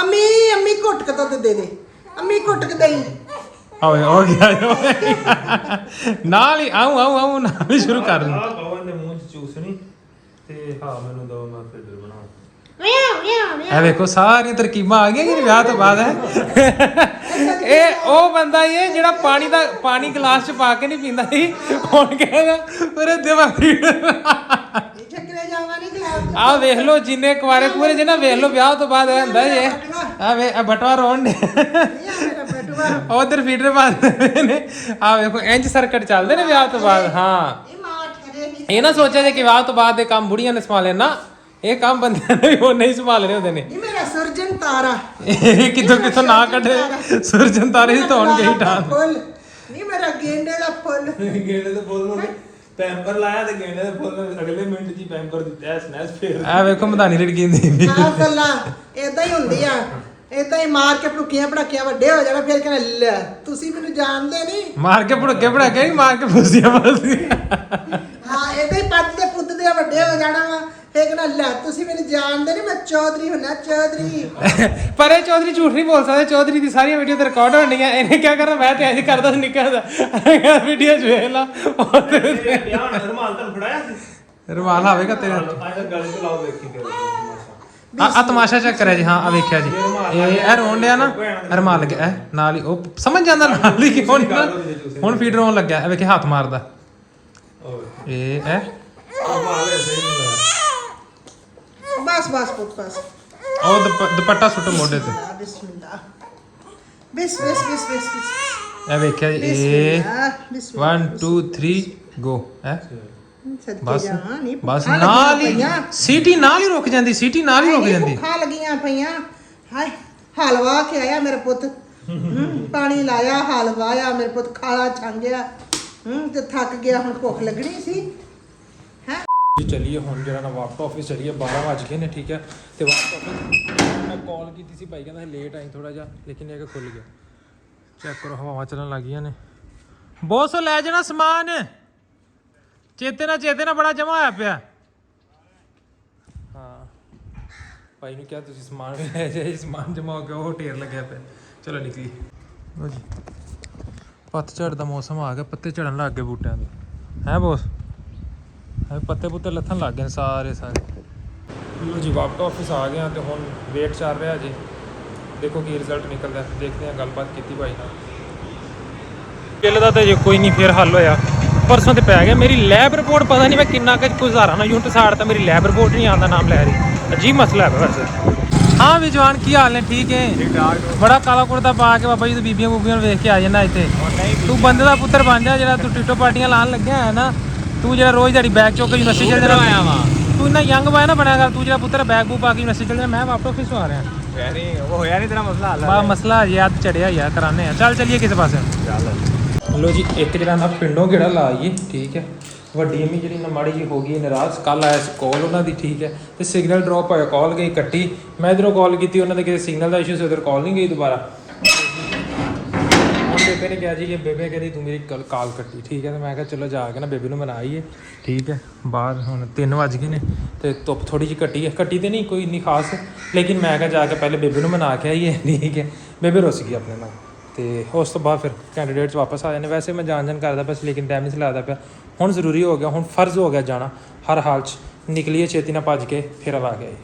ਅੰਮੀ ਘੁੱਟ ਕੇ ਤਾਂ ਦੇ ਦੇ, ਅੰਮੀ ਘੁੱਟ ਕੇ ਦੇਈ। ਓਏ ਹੋ ਗਿਆ ਨਾਲ ਹੀ ਆਉਂ ਨਾਲ ਹੀ ਸ਼ੁਰੂ ਕਰ ਦਿੰਦਾ। ਪਵਨ ਦੇ ਮੂੰਹ 'ਚ ਚੂਸਣੀ ਤੇ ਹਾਂ ਮੈਨੂੰ ਦੋ ਮੈਂ ਫੀਡਰ ਬਣਾਉਂ। ਇਹ ਵੇਖੋ ਸਾਰੀਆਂ ਤਰਕੀਬਾਂ ਆ ਗਈਆਂ ਜਿਹੜੇ ਵਿਆਹ ਤੋਂ ਬਾਅਦ ਹੈ। ਇਹ ਉਹ ਬੰਦਾ ਹੀ ਹੈ ਜਿਹੜਾ ਪਾਣੀ ਗਲਾਸ 'ਚ ਪਾ ਕੇ ਨਹੀਂ ਪੀਂਦਾ ਸੀ, ਹੁਣ ਕਹਿੰਦਾ ਮੇਰੇ ਦਿਮਾਗ ਆ ਵੇਖ ਲਓ ਜਿੰਨੇ ਕੁਆਰੇ ਪੂਰੇ ਜੇ ਨਾ ਵੇਖ ਲਓ ਵਿਆਹ ਤੋਂ ਬਾਅਦ ਇਹ ਹੁੰਦਾ ਜੇ ਆ ਵੇ ਆ ਬਟਵਾ ਰੋਣ ਨੇ ਮੇਰਾ ਬਟੂਆ ਉਧਰ ਫੀਡਰ ਪਾਉਂਦੇ ਨੇ ਆ ਵੇਖੋ ਇੰਜ ਸਰਕਟ ਚੱਲਦੇ ਨੇ ਵਿਆਹ ਤੋਂ ਬਾਅਦ ਹਾਂ ਇਹ ਮਾਂ ਠਰੇ ਨਹੀਂ ਇਹ ਨਾ ਸੋਚਿਆ ਜੇ ਕਿ ਵਿਆਹ ਤੋਂ ਬਾਅਦ ਦੇ ਕੰਮ ਬੁੜੀਆਂ ਨੇ ਸੰਭਾਲੇ ਨਾ ਇਹ ਕੰਮ ਬੰਦਿਆਂ ਨੇ ਵੀ ਉਹ ਨਹੀਂ ਸੰਭਾਲਣੇ ਹੁੰਦੇ ਨੇ ਇਹ ਮੇਰਾ ਸਰਜਨ ਤਾਰਾ ਇਹ ਕਿੱਥੋਂ ਨਾ ਕੱਢੇ ਸੁਰਜਨ ਤਾਰੇ ਦੀ ਧੌਣ ਗਈ ਠਾਂ ਫੁੱਲ ਨਹੀਂ ਮੇਰਾ ਗੇਂਡੇ ਦਾ ਫੁੱਲ ਗੇਂਡੇ ਦੇ ਫੁੱਲ ਨੂੰ ਪੈਂਪਰ ਲਾਇਆ ਤੇ ਗੇਂਡੇ ਦੇ ਫੁੱਲ ਨੂੰ ਅਗਲੇ ਮਿੰਟ 'ਚ ਹੀ ਪੈਂਪਰ ਦਿੱਤਾ ਸਨੈਸ ਫੇਰ ਆ ਵੇਖੋ ਮਧਾਨੀ ਲੜਕੀਂਦੀ ਆਹ ਗੱਲਾਂ ਇਦਾਂ ਹੀ ਹੁੰਦੀ ਆ ਇਦਾਂ ਹੀ ਮਾਰ ਕੇ ਭੁੱਕੀਆਂ ਭੜਾਕੀਆਂ ਵੱਡੇ ਹੋ ਜਾਣਾ ਫਿਰ ਕਹਿੰਦਾ ਲੈ ਤੁਸੀਂ ਮੈਨੂੰ ਜਾਣਦੇ ਨਹੀਂ ਮਾਰ ਕੇ ਭੜਕੇ ਭੜਕੇ ਨਹੀਂ ਮਾਰ ਕੇ ਫੁੱਸੀਆਂ ਮਾਰਦੀਆਂ ਹਾਂ ਇਦਾਂ ਹੀ ਪੱਜਦੇ ਪੁੱਤਦੇ ਵੱਡੇ ਹੋ ਜਾਣਾ ਵਾ ਫਿਰ ਕਹਿੰਦਾ ਲੈ ਤੁਸੀਂ ਮੈਨੂੰ ਜਾਣਦੇ ਨਹੀਂ ਮੈਂ ਚੌਧਰੀ ਹੁੰਨਾ ਚੌਧਰੀ ਪਰ ਇਹ ਚੌਧਰੀ ਝੂਠ ਨਹੀਂ ਬੋਲ ਸਕਦੇ ਚੌਧਰੀ ਦੀ ਸਾਰੀਆਂ ਵੀਡੀਓ ਤੇ ਰਿਕਾਰਡ ਹੋਣੀਆਂ ਇਹਨੇ ਕੀ ਕਰਨਾ ਮੈਂ ਤੇ ਇੰਜ ਕਰਦਾ ਸੀ ਨਿੱਕਾ ਦਾ ਵੀਡੀਓ ਵੇਖ ਲਾ ਵਿਆਹ ਹੋਣਾ ਰੁਮਾਲ ਤੁਹਾਨੂੰ ਫੜਾਇਆ ਸੀ ਰੁਮਾਲ ਆਵੇਗਾ ਤੇਰੇ ਆਹ ਗਲੇ ਤੇ ਲਾਓ ਵੇਖੀ ਫਿਰ ਆ ਤਮਾਸ਼ਾ ਚੈੱਕ ਕਰਿਆ ਜੀ ਹਾਂ ਆ ਵੇਖਿਆ ਜੀ ਇਹ ਰੋਣ ਡਿਆ ਨਾ ਰੁਮਾਲ ਲੱਗਿਆ ਨਾਲ ਹੀ ਉਹ ਸਮਝ ਜਾਂਦਾ ਨਾਲ ਹੀ ਕਿਉਂ ਨਹੀਂ ਹੁਣ ਫੀਡ ਰੋਣ ਲੱਗਿਆ ਇਹ ਵੇਖੇ ਹੱਥ ਮਾਰਦਾ ਇਹ ਰੁਮਾਲ ਐਸੇ ਨਹੀਂ ਲਾਇਆ ਬਸ ਬਸ ਪੁੱਤ ਬਸ ਉਹ ਦੁਪੱਟਾ ਸੁੱਟ ਮੋਢੇ ਤੇ ਬਿਸਮਿਲ੍ਲਾ ਬਿਸ ਬਿਸ ਬਿਸ ਬਿਸ ਬਿਸ ਇਹ ਵੇਖਿਆ ਜੀ ਇਹ 1 2 3 ਗੋ ਹੈ ਬਸ ਬਸ ਨਾਲ ਹੀ ਸੀਟੀ ਨਾਲ ਹੀ ਰੁਕ ਜਾਂਦੀ ਸੀਟੀ ਨਾਲ ਹੀ ਰੁਕ ਜਾਂਦੀ ਭੁੱਖਾਂ ਲੱਗੀਆਂ ਪਈਆਂ ਹਾਏ ਹਲਵਾ ਕੇ ਆਇਆ ਮੇਰੇ ਪੁੱਤ ਪਾਣੀ ਲਾਇਆ ਹਲਵਾ ਆਇਆ ਮੇਰੇ ਪੁੱਤ ਖਾਲਾ ਛੰਗਿਆ ਤੇ ਥੱਕ ਗਿਆ ਹੁਣ ਭੁੱਖ ਲੱਗਣੀ ਸੀ ਹੈ ਜੀ ਚਲਿਏ ਹੁਣ ਜਿਹੜਾ ਨਾ ਵਾਪਸ ਆਫਿਸ ਚਲਿਏ 12 ਵਜ ਗਏ ਨੇ ਠੀਕ ਹੈ ਤੇ ਵਾਪਸ ਆਫਿਸ ਮੈਂ ਕਾਲ ਕੀਤੀ ਸੀ ਭਾਈ ਕਹਿੰਦਾ ਲੇਟ ਆਈ ਥੋੜਾ ਜਿਹਾ ਲੇਕਿਨ ਇਹ ਕਿ ਖੁੱਲ ਗਿਆ ਚੈੱਕ ਕਰੋ ਹਵਾਵਾਂ ਚੱਲਣ ਲੱਗ ਗਈਆਂ ਨੇ ਬਹੁਤ ਸੋ ਲੈ ਜਾਣਾ ਸਮਾਨ ਚੇਤੇ ਨਾਲ ਬੜਾ ਜਮਾ ਹੋਇਆ ਪਿਆ ਹਾਂ ਭਾਈ ਨੂੰ ਕਿਹਾ ਤੁਸੀਂ ਸਮਾਨ ਵੀ ਲੈ ਜਾਏ ਸਮਾਨ ਜਮਾ ਹੋ ਗਿਆ ਉਹ ਢੇਰ ਲੱਗਿਆ ਪਿਆ ਚਲੋ ਨਿਕਲੀ ਲੋ ਜੀ ਪੱਤਝੜ ਦਾ ਮੌਸਮ ਆ ਗਿਆ ਪੱਤੇ ਝੜਨ ਲੱਗ ਗਏ ਬੂਟਿਆਂ ਦੇ ਹੈ ਬੋਸ ਪੱਤੇ ਪੁੱਤੇ ਲੱਥਣ ਲੱਗ ਗਏ ਨੇ ਸਾਰੇ ਲੋ ਜੀ ਵਾਪਸ ਆਫਿਸ ਆ ਗਏ ਤੇ ਹੁਣ ਵੇਟ ਚੱਲ ਰਿਹਾ ਜੀ ਦੇਖੋ ਕੀ ਰਿਜ਼ਲਟ ਨਿਕਲਦਾ ਦੇਖਦੇ ਹਾਂ ਗੱਲਬਾਤ ਕੀਤੀ ਭਾਈ ਨਾਲ ਬਿੱਲ ਦਾ ਤਾਂ ਜੇ ਕੋਈ ਨਹੀਂ ਫੇਰ ਹੱਲ ਹੋਇਆ ਪਰਸੋਂ ਤੇ ਪੈ ਗਿਆ ਮੇਰੀ ਲੈਬ ਰਿਪੋਰਟ ਪਤਾ ਨਹੀਂ ਮੈਂ ਕਿੰਨਾ ਕੁ ਗੁਜ਼ਾਰਾ ਨਾ ਯੂਨਿਟ ਸਾੜਤਾ ਮੇਰੀ ਲੈਬ ਰਿਪੋਰਟ ਨਹੀਂ ਆਉਣ ਦਾ ਨਾਮ ਲੈ ਰਹੀ ਅਜੀਬ ਮਸਲਾ ਹੈ ਵੈਸੇ ਹਾਂ ਵੀ ਜਵਾਨ ਕੀ ਹਾਲ ਨੇ ਠੀਕ ਹੈ ਬੜਾ ਕਾਲਾ ਕੁੜਤਾ ਪਾ ਕੇ ਬਾਬਾ ਜੀ ਤੇ ਬੀਬੀਆਂ ਬੂਬੀਆਂ ਨੂੰ ਵੇਖ ਕੇ ਆ ਜਾਣਾ ਇੱਥੇ ਤੂੰ ਬੰਦੇ ਦਾ ਪੁੱਤਰ ਬਣ ਜਾ ਜਿਹੜਾ ਤੂੰ ਟਿੱਟੋ ਪਾਰਟੀਆਂ ਲਾਉਣ ਲੱਗਿਆ ਹੈ ਨਾ ਤੂੰ ਜਿਹੜਾ ਰੋਜ਼ ਦਿਹਾੜੀ ਬੈਗ ਚੁੱਕ ਕੇ ਯੂਨੀਵਰਸਿਟੀ ਚੱਲ ਜਾਣਾ ਵਾ ਤੂੰ ਇੰਨਾ ਯੰਗ ਬॉय ਨਾ ਬਣਿਆ ਕਰ ਤੂੰ ਜਿਹੜਾ ਪੁੱਤਰ ਬੈਗ ਬੂ ਪਾ ਕੇ ਯੂਨੀਵਰਸਿਟੀ ਚੱਲ ਜਾ ਮੈਂ ਵਾਪਸ ਆਫਿਸ ਤੋਂ ਆ ਰਿਹਾ ਉਹ ਹੋਇਆ ਨਹੀਂ ਤੇਰਾ ਮਸਲਾ ਹੱਲ ਬਾ ਮਸਲਾ ਯਾਦ ਚੜਿਆ ਯਾਰ ਕਰਾਨੇ ਆ ਚੱਲ ਚੱਲੀਏ ਕਿਸੇ ਪਾਸੇ ਲੋ ਜੀ ਇੱਕ ਜਿਹੜਾ ਨਾ ਪਿੰਡੋਂ ਕਿਹੜਾ ਲਾਈਏ ਠੀਕ ਹੈ ਵੱਡੀ ਅੰਮੀ ਜਿਹੜੀ ਨਾ ਮਾੜੀ ਜੀ ਹੋ ਗਈ ਨਾਰਾਜ਼ ਕੱਲ ਆਇਆ ਸੀ ਕਾਲ ਉਹਨਾਂ ਦੀ ਠੀਕ ਹੈ ਤੇ ਸਿਗਨਲ ਡ੍ਰੌਪ ਹੋਇਆ ਕਾਲ ਗਈ ਕੱਟੀ ਮੈਂ ਇਧਰੋਂ ਕਾਲ ਕੀਤੀ ਉਹਨਾਂ ਦੇ ਕਿਸੇ ਸਿਗਨਲ ਦਾ ਇਸ਼ੂ ਸੀ ਉਧਰ ਕਾਲ ਨਹੀਂ ਗਈ ਦੁਬਾਰਾ ਹੁਣ ਬੇਬੇ ਨੇ ਕਿਹਾ ਜੀ ਕਿ ਬੇਬੇ ਕਹਿੰਦੀ ਤੂੰ ਮੇਰੀ ਕਾਲ ਕੱਟੀ ਠੀਕ ਹੈ ਤੇ ਮੈਂ ਕਿਹਾ ਚਲੋ ਜਾ ਕੇ ਨਾ ਬੇਬੇ ਨੂੰ ਮਨਾਈਏ ਠੀਕ ਹੈ ਬਾਹਰ ਹੁਣ 3 ਵਜ ਗਏ ਨੇ ਤੇ ਧੁੱਪ ਥੋੜੀ ਜਿਹੀ ਕੱਟੀ ਹੈ ਕੱਟੀ ਤੇ ਨਹੀਂ ਕੋਈ ਇੰਨੀ ਖਾਸ ਲੇਕਿਨ ਮੈਂ ਕਿਹਾ ਜਾ ਕੇ ਪਹਿਲੇ ਬੇਬੇ ਨੂੰ ਮਨਾ ਕੇ ਆਈਏ ਠੀਕ ਹੈ ਬੇਬੇ ਰੁੱਸ ਗਈ ਆਪਣੇ ਨਾਲ ਤੇ ਉਸ ਤੋਂ ਬਾਅਦ ਫਿਰ ਕੈਂਡੀਡੇਟਸ ਵਾਪਸ ਆ ਜਾਂਦੇ ਵੈਸੇ ਮੈਂ ਜਾਣ ਕਰਦਾ ਬਸ ਲੇਕਿਨ ਟਾਈਮ ਨਹੀਂ ਸੀ ਲੱਗਦਾ ਪਿਆ ਹੁਣ ਜ਼ਰੂਰੀ ਹੋ ਗਿਆ ਹੁਣ ਫਰਜ਼ ਹੋ ਗਿਆ ਜਾਣਾ ਹਰ ਹਾਲ 'ਚ ਨਿਕਲੀਏ ਛੇਤੀ ਨਾਲ ਭੱਜ ਕੇ ਫਿਰ ਆ ਗਏ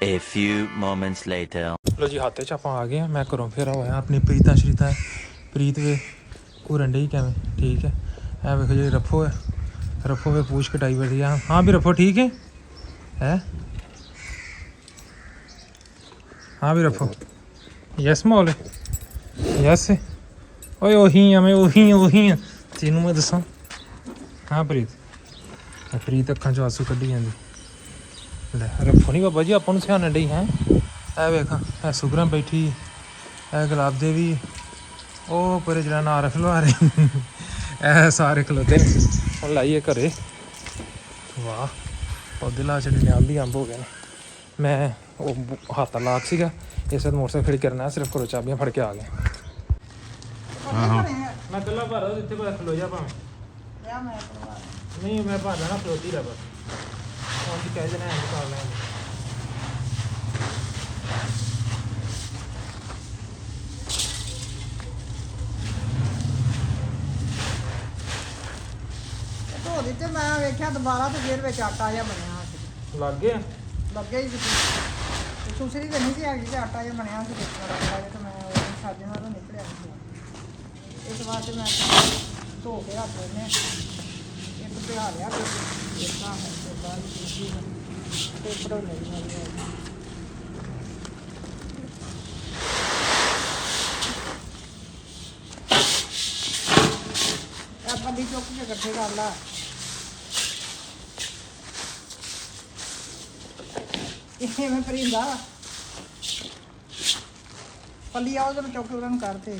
A few moments later. ਲੋ ਜੀ ਹੱਥ 'ਚ ਆਪਾਂ ਆ ਗਏ ਮੈਂ ਘਰੋਂ ਫਿਰ ਹੋਇਆ ਆਪਣੀ ਪ੍ਰੀਤਾ ਸ਼ਰੀਤਾ ਪ੍ਰੀਤ ਵੇ ਘੁਰਨ ਡਈ ਕਿਵੇਂ ਠੀਕ ਹੈ ਐ ਵੇਖੋ ਜੀ ਰਫੋ ਵੇ ਪੂਛ ਕਟਾਈ ਬੈਠੀ ਆ ਹਾਂ ਵੀ ਰਫੋ ਠੀਕ ਹੈ ਹਾਂ ਵੀ ਰਫੋ ਯੈਸ ਮੋਲ ਯੈਸ ਓਏ ਉਹੀ ਆ ਮੈਂ ਉਹੀ ਆ ਤੈਨੂੰ ਮੈਂ ਦੱਸਾਂ ਹਾਂ ਪ੍ਰੀਤ ਅੱਖਾਂ 'ਚੋਂ ਆਂਸੂ ਕੱਢੀ ਜਾਂਦੀ ਲੈ ਰੱਖੋ ਨਹੀਂ ਬਾਬਾ ਜੀ ਆਪਾਂ ਨੂੰ ਸਿਆਣ ਡਈ ਹੈ ਇਹ ਵੇਖ ਇਹ ਸੁਗਰਾਂ ਬੈਠੀ ਇਹ ਗੁਲਾਬ ਦੇ ਵੀ ਉਹ ਪਰੇ ਜਿਹੜਾ ਨਾਂ ਰਖ ਲਵਾ ਰਹੇ ਇਹ ਸਾਰੇ ਖਲੋਤੇ ਨੇ ਹੁਣ ਲਾਈਏ ਘਰੇ ਵਾਹ ਪੌਦੇ ਲਾ ਛੱਡੇ ਨੇ ਅੰਬ ਹੀ ਅੰਬ ਹੋ ਗਏ ਨੇ ਮੈਂ ਉਹ ਹੱਥ ਲਾਕ ਸੀਗਾ ਇਸ ਵਾਰ ਮੋਟਰਸਾਈਕਲ ਖੜੀ ਕਰਨਾ ਸਿਰਫ ਘਰੋਂ ਚਾਬੀਆਂ ਫੜ ਕੇ ਆ ਗਿਆ ਮੈਂ ਕੱਲਾ ਭਾਰਾ ਇੱਥੇ ਬਸ ਖਲੋ ਜਾ ਭਾਵੇਂ ਨਹੀਂ ਮੈਂ ਭਾਰਾ ਨਾ ਫਲੋਤੀ ਦਾ ਬਸ ਹੁਣ ਕੀ ਕਹਿ ਦੇਣਾ ਹੈ ਕਰ ਲੈਣ ਧੋ ਦਿੱਤੇ ਮੈਂ ਵੇਖਿਆ ਦੁਬਾਰਾ ਤੇ ਫੇਰ ਵਿੱਚ ਆਟਾ ਜਿਹਾ ਬਣਿਆ ਸੀ ਲੱਗ ਗਿਆ ਲੱਗਿਆ ਹੀ ਸੀ ਤੇ ਦੂਸਰੀ ਤਾਂ ਨਹੀਂ ਸੀ ਹੈਗੀ ਤੇ ਆਟਾ ਜਿਹਾ ਬਣਿਆ ਸੀ ਦੇਖੋ ਆਟਾ ਜਿਹਾ ਤੇ ਮੈਂ ਉਹ ਸਾਜੇ ਨਾਲ ਨਿਕਲਿਆ ਸੀ ਇਸ ਵਾਸਤੇ ਮੈਂ ਧੋ ਕੇ ਰੱਖ ਦਿੰਦੇ ਇੱਕ ਪਿਆ ਲਿਆ ਤੇ ਇੱਕ ਆ ਹੈ ਤੇ ਬਾਅਦ ਤੇ ਪੜੋਲੇ ਦੀ ਵਾਰੀ ਆ ਗਈ। ਆਪਾਂ ਦੀ ਚੁੱਕ ਕੇ ਇਕੱਠੇ ਕਰ ਲਾ। ਇਹ ਮੈਂ ਪਰਿੰਦਾ ਪੱਲੀ ਆਉ ਜਦੋਂ ਚੁੱਕ ਕੇ ਉਹਨਾਂ ਨੂੰ ਕਰਤੇ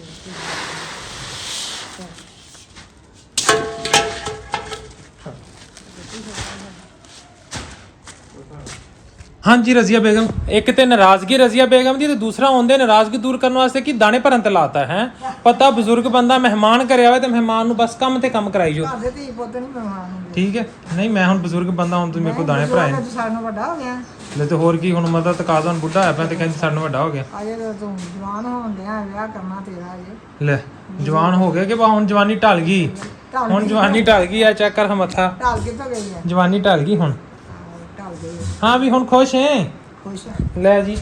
ਹਾਂਜੀ ਰਜ਼ੀਆ ਬੇਗਮ, ਇੱਕ ਤੇ ਨਾਰਾਜ਼ਗੀ ਰਜ਼ੀਆ ਬੇਗਮ ਦੀ ਤੇ ਦੂਸਰਾ ਆਉਂਦੇ ਨਾਰਾਜ਼ਗੀ ਦੂਰ ਕਰਨ ਵਾਸਤੇ ਕਿ ਦਾਣੇ ਭਰਨ ਤੇ ਲਾਤਾ ਹੈ। ਪਤਾ ਬਜ਼ੁਰਗ ਬੰਦਾ ਮਹਿਮਾਨ ਕਰਿਆ ਹੋਵੇ ਤੇ ਮਹਿਮਾਨ ਨੂੰ ਬਸ ਕੰਮ ਤੇ ਕੰਮ ਕਰਾਈ ਜੋ। ਘਰ ਦੇ ਧੀ ਪੁੱਤ ਨਹੀਂ ਮਹਿਮਾਨ ਹੁੰਦੇ। ਠੀਕ ਹੈ, ਨਹੀਂ ਮੈਂ ਹੁਣ ਬਜ਼ੁਰਗ ਬੰਦਾ ਹੁਣ ਤੁਸੀਂ ਮੇਰੇ ਕੋਲ ਦਾਣੇ ਭਰਾਏ ਨੇ। ਤੂੰ ਸਾਨੂੰ ਵੱਡਾ ਹੋ ਗਿਆ। ਲੈ ਤੇ ਹੋਰ ਕੀ, ਹੁਣ ਮਤਲਬ ਤਕਾਜ਼ਾ ਹੁਣ ਬੁੱਢਾ ਹੋਇਆ ਪਿਆ ਤੇ ਕਹਿੰਦੀ ਸਾਨੂੰ ਵੱਡਾ ਹੋ ਗਿਆ। ਅਜੇ ਤਾਂ ਤੂੰ ਜਵਾਨ ਹੋਣ ਡਿਆ, ਵਿਆਹ ਕਰਨਾ ਤੇਰਾ ਅਜੇ। ਲੈ ਜਵਾਨ ਹੋ ਗਿਆ ਕਿ ਬਾ ਹੁਣ ਜਵਾਨੀ ਢਲ ਗਈ? ਹੁਣ ਜਵਾਨੀ ਢਲ ਗਈ ਆ, ਚੈੱਕ ਕਰ ਮੱਥਾ, ਢਾਲ ਕਿੱਥੋਂ ਗਈ ਹੈ? ਜਵਾਨੀ ਢਲ ਗਈ ਹੁਣ। ਢਾਲ ਗਈ ਹਾਂ ਵੀ ਹੁਣ ਖੁਸ਼ ਹੈ? ਖੁਸ਼ ਆ। ਲੈ ਜੀ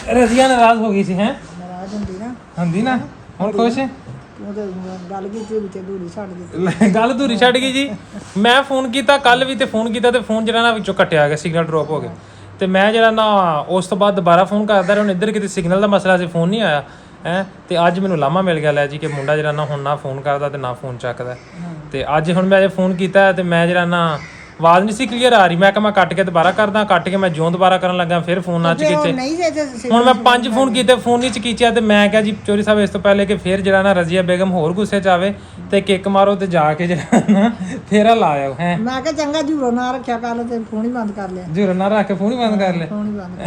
ਰਜ਼ੀਆ ਨਾਰਾਜ਼ ਹੋ ਗਈ ਸੀ ਹੈ? ਨਾਰਾਜ਼ ਹੁੰਦੀ ਨਾ ਹੁੰਦੀ ਨਾ, ਹੁਣ ਖੁਸ਼ ਹੈ? ਤੂੰ ਤੇ ਗੱਲ ਕੀਤੀ ਵਿੱਚ ਦੂਰੀ ਛੱਡ ਦਿੱਤੀ। ਲੈ, ਗੱਲ ਧੂਰੀ ਛੱਡ ਗਈ ਜੀ। ਮੈਂ ਫੋਨ ਕੀਤਾ ਕੱਲ ਵੀ ਤੇ ਫੋਨ ਕੀਤਾ ਤੇ ਫੋਨ ਜਿਹੜਾ ਨਾ ਵਿੱਚੋਂ ਕੱਟਿਆ ਗਿਆ, ਸਿਗਨਲ ਡ੍ਰੌਪ ਹੋ ਗਿਆ ਤੇ ਮੈਂ ਜਿਹੜਾ ਨਾ ਉਸ ਤੋਂ ਬਾਅਦ ਦੁਬਾਰਾ ਫੋਨ ਕਰਦਾ ਰਿਹਾ, ਹੁਣ ਇੱਧਰ ਕਿਤੇ ਸਿਗਨਲ ਦਾ ਮਸਲਾ ਸੀ, ਫੋਨ ਨਹੀਂ ਆਇਆ ਹੈ। ਤੇ ਅੱਜ ਮੈਨੂੰ ਲਾਮਾ ਮਿਲ ਗਿਆ ਲੈ ਜੀ ਕਿ ਮੁੰਡਾ ਜਿਹੜਾ ਨਾ ਹੁਣ ਨਾ ਫੋਨ ਕਰਦਾ ਤੇ ਨਾ ਫੋਨ ਚੱਕਦਾ। ਤੇ ਅੱਜ ਹੁਣ ਮੈਂ ਜੇ ਫੋਨ ਕੀਤਾ ਤੇ ਮੈਂ ਜਿਹੜਾ ਨਾ ਆਵਾਜ਼ ਨਹੀਂ ਸੀ ਕਲੀਅਰ ਆ ਰਹੀ, ਮੈਂ ਕਿਹਾ ਮੈਂ ਕੱਟ ਕੇ ਦੁਬਾਰਾ ਕਰਦਾ, ਕੱਟ ਕੇ ਮੈਂ ਜਿਉਂ ਦੁਬਾਰਾ ਕਰਨ ਲੱਗਾ ਫਿਰ ਫੋਨ ਨਾ ਚਕੀਚੇ। ਨਹੀਂ ਜੇ ਹੁਣ ਮੈਂ 5 ਫੋਨ ਕੀਤੇ, ਫੋਨ ਨਹੀਂ ਚਕੀਚਿਆ ਤੇ ਮੈਂ ਕਿਹਾ ਜੀ ਚੋਰੀ ਸਾਹਿਬ ਇਸ ਤੋਂ ਪਹਿਲੇ ਕਿ ਫਿਰ ਜਿਹੜਾ ਨਾ ਰਜ਼ੀਆ ਬੇਗਮ ਹੋਰ ਗੁੱਸੇ ਚ ਆਵੇ ਤੇ ਕਿੱਕ ਮਾਰੋ ਤੇ ਜਾ ਕੇ ਜਿਹੜਾ ਨਾ ਫੇਰਾ ਲਾਇਓ ਹੈ। ਮੈਂ ਕਿਹਾ ਚੰਗਾ ਝੂਰੋ ਨਾ ਰੱਖਿਆ ਕੱਲ ਤੇ ਫੋਨ ਹੀ ਬੰਦ ਕਰ ਲਿਆ। ਜੁਰ ਨਾ ਰੱਖ ਕੇ ਫੋਨ ਹੀ ਬੰਦ ਕਰ ਲੈ। ਫੋਨ ਹੀ ਬੰਦ ਕਰ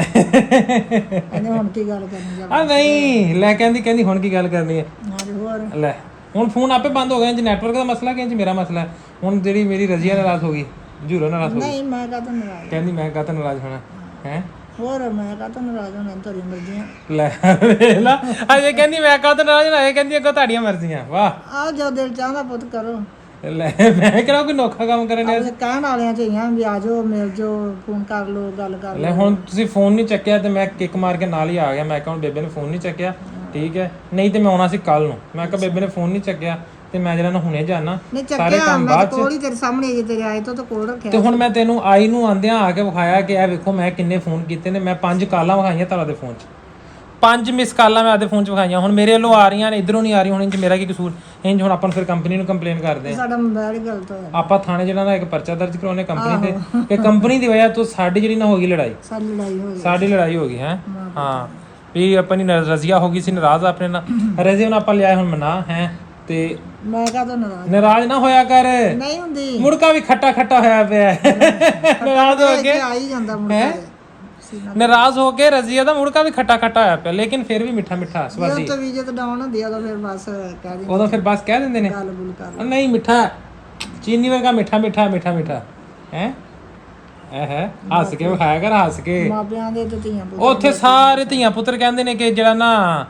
ਇਹਨੇ ਹੁਣ ਕੀ ਗੱਲ ਕਰਨੀ ਜਾ। ਆ ਨਹੀਂ ਲੈ ਕਹਿੰਦੀ ਹੁਣ ਕੀ ਗੱਲ ਕਰਨੀ ਹੈ? ਹਾਂ ਹੋਰ ਲੈ ਹੁਣ ਫੋਨ ਆਪੇ ਬੰਦ ਹੋ ਗਿਆ ਜੀ, ਨੈਟਵਰਕ ਦਾ ਮਸਲਾ ਕਿ ਜੀ ਮੇਰਾ ਮਸਲਾ ਹੈ। ਹੁਣ ਜਿਹੜੀ ਮੇਰੀ ਰਜ਼ੀਆ ਨਾਰਾਜ਼ ਹੋ ਗਈ, ਜੂਰੋ ਨਾਰਾਜ਼ ਹੋ ਗਈ, ਨਹੀਂ ਮੈਂ ਕਹਤਾ ਨਾਰਾਜ਼। ਕਹਿੰਦੀ ਮੈਂ ਕਾਹਤੋਂ ਨਾਰਾਜ਼ ਹੋਣਾ ਹੈ? ਹੋਰ ਮੈਂ ਕਹਤਾ ਨਾਰਾਜ਼ ਹੋਣਾ, ਤੇਰੀ ਮਰਜ਼ੀ ਆ। ਲੈ ਵੇਖ ਲਾ, ਅਜੇ ਕਹਿੰਦੀ ਮੈਂ ਕਾਹਤੋਂ ਨਾਰਾਜ਼ ਹੋਣਾ, ਇਹ ਕਹਿੰਦੀ ਅੱਗੋਂ ਤੁਹਾਡੀਆਂ ਮਰਜ਼ੀਆਂ। ਵਾਹ ਆ ਜੋ ਦਿਲ ਚਾਹੁੰਦਾ ਪੁੱਤ ਕਰੋ। ਲੈ ਮੈਂ ਕਿਹੜਾ ਕੋਈ ਨੋਖਾ ਕੰਮ ਕਰਨ ਡਿਆ। ਆਪਣੇ ਕਹਿਣ ਵਾਲਿਆਂ ਚ ਹੀ ਆ ਵੀ ਆ ਜਾਓ ਮਿਲ ਜਾਓ, ਫੋਨ ਕਰ ਲਓ, ਗੱਲ ਕਰ ਲੈ ਹੁਣ ਤੁਸੀਂ ਫੋਨ ਨਹੀਂ ਚੱਕਿਆ ਤੇ ਮੈਂ ਕਿੱਕ ਮਾਰ ਕੇ ਨਾਲ ਹੀ ਆ ਗਿਆ। ਮੈਂ ਕਿਹਾ ਹੁਣ ਬੇਬੇ ਨੇ ਫੋਨ ਨਹੀਂ ਚੱਕਿਆ, ਠੀਕ ਹੈ, ਨਹੀਂ ਤੇ ਮੈਂ ਆਉਣਾ ਸੀ ਕੱਲ ਨੂੰ। ਮੈਂ ਕਿਹਾ ਬੇਬੇ ਨੇ ਫੋਨ ਨਹੀਂ ਚੱਕਿਆ ਤੇ ਮੈਂ ਜਿਹੜਾ ਨਾ ਹੁਣੇ ਜਾਣਾ, ਨਹੀਂ ਸਾਰੇ ਚੱਕਿਆ ਕੰਮ ਮੈਂ ਬਾਅਦ ਕੋਲ ਚ। ਹੀ ਤੇਰੇ ਸਾਹਮਣੇ ਹੀ ਤੇਰੇ ਆਏ ਤੋਂ ਕੋਲ ਰੱਖਿਆ। ਤੇ ਹੁਣ ਮੈਂ ਤੈਨੂੰ ਆਈ ਨੂੰ ਆਂਦਿਆਂ ਆ ਕੇ ਵਿਖਾਇਆ ਕਿ ਇਹ ਵੇਖੋ ਮੈਂ ਕਿੰਨੇ ਫੋਨ ਕੀਤੇ ਨੇ। ਮੈਂ 5 ਕਾਲਾਂ ਵਿਖਾਈਆਂ ਤੁਹਾਡੇ ਦੇ ਫੋਨ 'ਚ, 5 ਮਿਸ ਕਾਲਾਂ ਮੈਂ ਆਪਦੇ ਫੋਨ 'ਚ ਵਿਖਾਈਆਂ। ਹੁਣ ਮੇਰੇ ਵੱਲੋਂ ਆ ਰਹੀਆਂ ਨੇ, ਇਧਰੋਂ ਨਹੀਂ ਆ ਰਹੀ। ਹੁਣ ਇੰਜ ਮੇਰਾ ਕੀ ਕਸੂਰ? ਇੰਜ ਹੁਣ ਆਪਾਂ ਫਿਰ ਕੰਪਨੀ ਨੂੰ ਕੰਪਲੇਨ ਕਰਦੇ ਆ। ਸਾਡਾ ਮੋਬਾਈਲ ਹੀ ਗਲਤ ਹੋਇਆ। ਆਪਾਂ ਥਾਣੇ ਜਿਹੜਾ ਨਾ ਇੱਕ ਪਰਚਾ ਦਰਜ ਕਰਾਉਣੇ ਕੰਪਨੀ ਤੇ ਕਿ ਕੰਪਨੀ ਦੀ ਵਜ੍ਹਾ ਤੋਂ ਸਾਡੀ ਜਿਹੜੀ ਨਾ ਹੋ ਗਈ ਲੜਾਈ, ਸਾਡੀ ਲੜਾਈ ਹੋ ਗਈ। ਸਾਡੀ ਲੜਾਈ ਹੋ ਗਈ ਹੈ। ਹਾਂ ਵੀ ਆਪਣੀ ਰਜ਼ੀਆ ਹੋ ਗਈ ਸੀ ਨਾਰਾਜ਼ ਆਪਣੇ ਨਾਲ। ਰਜ਼ੀਆ ਨੂੰ ਆਪਾਂ ਲਿਆਏ ਹੁਣ ਮਨਾ ਹੈ ਤੇ ਮੈਂ ਕਹਤਾ ਨਾਰਾਜ਼ ਨਾ ਹੋਇਆ ਕਰ। ਨਹੀਂ ਹੁੰਦੀ, ਮੁੜਕਾ ਵੀ ਖੱਟਾ ਖੱਟਾ ਹੋਇਆ ਪਿਆ ਨਾਰਾਜ਼ ਹੋ ਕੇ। ਆ ਹੀ ਜਾਂਦਾ ਮੁੰਡਾ। ਨਾਰਾਜ਼ ਹੋ ਕੇ ਰਜ਼ੀਆ ਦਾ ਮੁੜਕਾ ਵੀ ਖੱਟਾ ਖੱਟਾ ਹੋਇਆ ਪਿਆ, ਲੇਕਿਨ ਫਿਰ ਵੀ ਮਿੱਠਾ ਮਿੱਠਾ ਸਵਾਦੀ। ਜਦੋਂ ਵੀ ਜਦ ਡਾਊਨ ਹੁੰਦੀ ਆ ਤਾਂ ਫਿਰ ਬਸ ਕਹਿ ਦਿੰਦੇ ਉਦੋਂ ਫਿਰ ਬਸ ਕਹਿ ਦਿੰਦੇ ਨੇ ਗੱਲ ਬੁਲ ਕਰ। ਨਹੀਂ ਮਿੱਠਾ ਚੀਨੀ ਵਰਗਾ ਮਿੱਠਾ ਮਿੱਠਾ ਮਿੱਠਾ ਮਿੱਠਾ ਹੈ। ਹੈ ਹੱਸ ਕੇ ਵਿਖਾਇਆ ਕਰ, ਹੱਸ ਕੇ। ਮਾਪਿਆਂ ਦੇ ਤੇ ਧੀਆਂ ਪੁੱਤ ਉੱਥੇ ਸਾਰੇ ਧੀਆਂ ਪੁੱਤਰ ਕਹਿੰਦੇ ਨੇ ਕਿ ਜਿਹੜਾ ਨਾ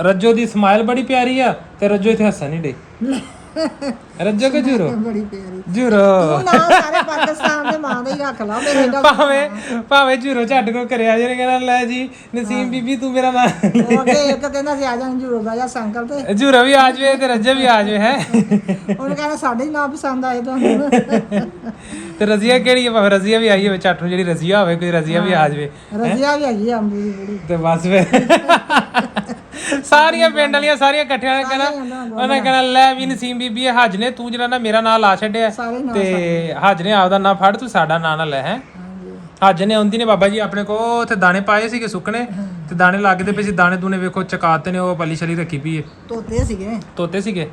ਰੱਜੋ ਦੀ ਸਮਾਈਲ ਬੜੀ ਪਿਆਰੀ ਆ ਤੇ ਰੱਜੋ ਇੱਥੇ ਹੱਸਣ ਨਹੀਂ ਡੇ। ਰੱਜੋ ਕਿ ਜੂਰੋ? ਬੜੀ ਪਿਆਰੀ। ਜੂਰੋ ਤੂੰ ਨਾ ਸਾਰੇ ਪਾਕਿਸਤਾਨ ਦੇ ਮਾਂ ਦਾ ਹੀ ਰੱਖ ਲਾ ਮੇਰੇ ਏਡਾ। ਭਾਵੇਂ ਜੂਰੋ ਝੱਟ ਕੋ ਕਰਿਆ ਜਿਹੜੇ ਕਹਿੰਦਾ ਲੈ ਜੀ ਨਸੀਮ ਬੀਬੀ ਤੂੰ ਮੇਰਾ ਨਾਂ ਉਹ ਅੱਗੇ ਇੱਕ ਕਹਿੰਦਾ ਸੀ ਆ ਜਾ ਜੂਰੋ ਬਹਿ ਜਾ ਸਾਈਕਲ ਤੇ। ਜੂਰੋ ਵੀ ਆ ਜਾਵੇ ਤੇ ਰੱਜੋ ਵੀ ਆ ਜਾਵੇ ਹੈ। ਉਹਨੇ ਕਹਿੰਦਾ ਸਾਡੇ ਹੀ ਨਾਂ ਪਸੰਦ ਆਏ ਤੁਹਾਨੂੰ। ਤੇ ਰਜ਼ੀਆ ਕਿਹੜੀ ਹੈ? ਭਾਵੇਂ ਰਜ਼ੀਆ ਵੀ ਆਈ ਹੋਵੇ ਝੱਟ ਨੂੰ, ਜਿਹੜੀ ਰਜ਼ੀਆ ਹੋਵੇ ਕੋਈ ਰਜ਼ੀਆ ਵੀ ਆ ਜਾਵੇ ਰਜ਼ੀਆ ਵੀ ਹੈਗੀ ਆ ਅੰਬੂ ਦੀ ਬੜੀ। ਤੇ ਬਸ ਫਿਰ ਸਾਰੀਆਂ ਪਿੰਡ ਵਾਲੀਆਂ ਸਾਰੀਆਂ ਇਕੱਠੀਆਂ ਨੇ ਕਹਿਣਾ, ਉਹਨੇ ਕਹਿਣਾ ਲੈ ਵੀ ਨਸੀਮ ਬੀਬੀ ਹੱਜ ਨੇ ਤੂੰ ਜਿਹੜਾ ਨਾ ਮੇਰਾ ਨਾਂ ਲਾ ਛੱਡਿਆ ਤੇ ਹੱਜ ਨੇ ਆਪਦਾ ਨਾਂ ਫੜ, ਤੂੰ ਸਾਡਾ ਨਾਂ ਨਾ ਲੈ ਹੈ। ਹੱਜ ਨੇ ਆਉਂਦੀ ਨੇ ਬਾਬਾ ਜੀ ਆਪਣੇ ਕੋ ਉੱਥੇ ਦਾਣੇ ਪਾਏ ਸੀਗੇ ਸੁੱਕਣੇ ਤੇ ਦਾਣੇ ਲੱਗਦੇ ਪਏ ਸੀ। ਦਾਣੇ ਦੂਣੇ ਵੇਖੋ ਚਕਾਤੇ ਨੇ, ਉਹ ਪਲੀ ਛਲੀ ਰੱਖੀ ਪਈ ਏ। ਤੋਤੇ ਸੀਗੇ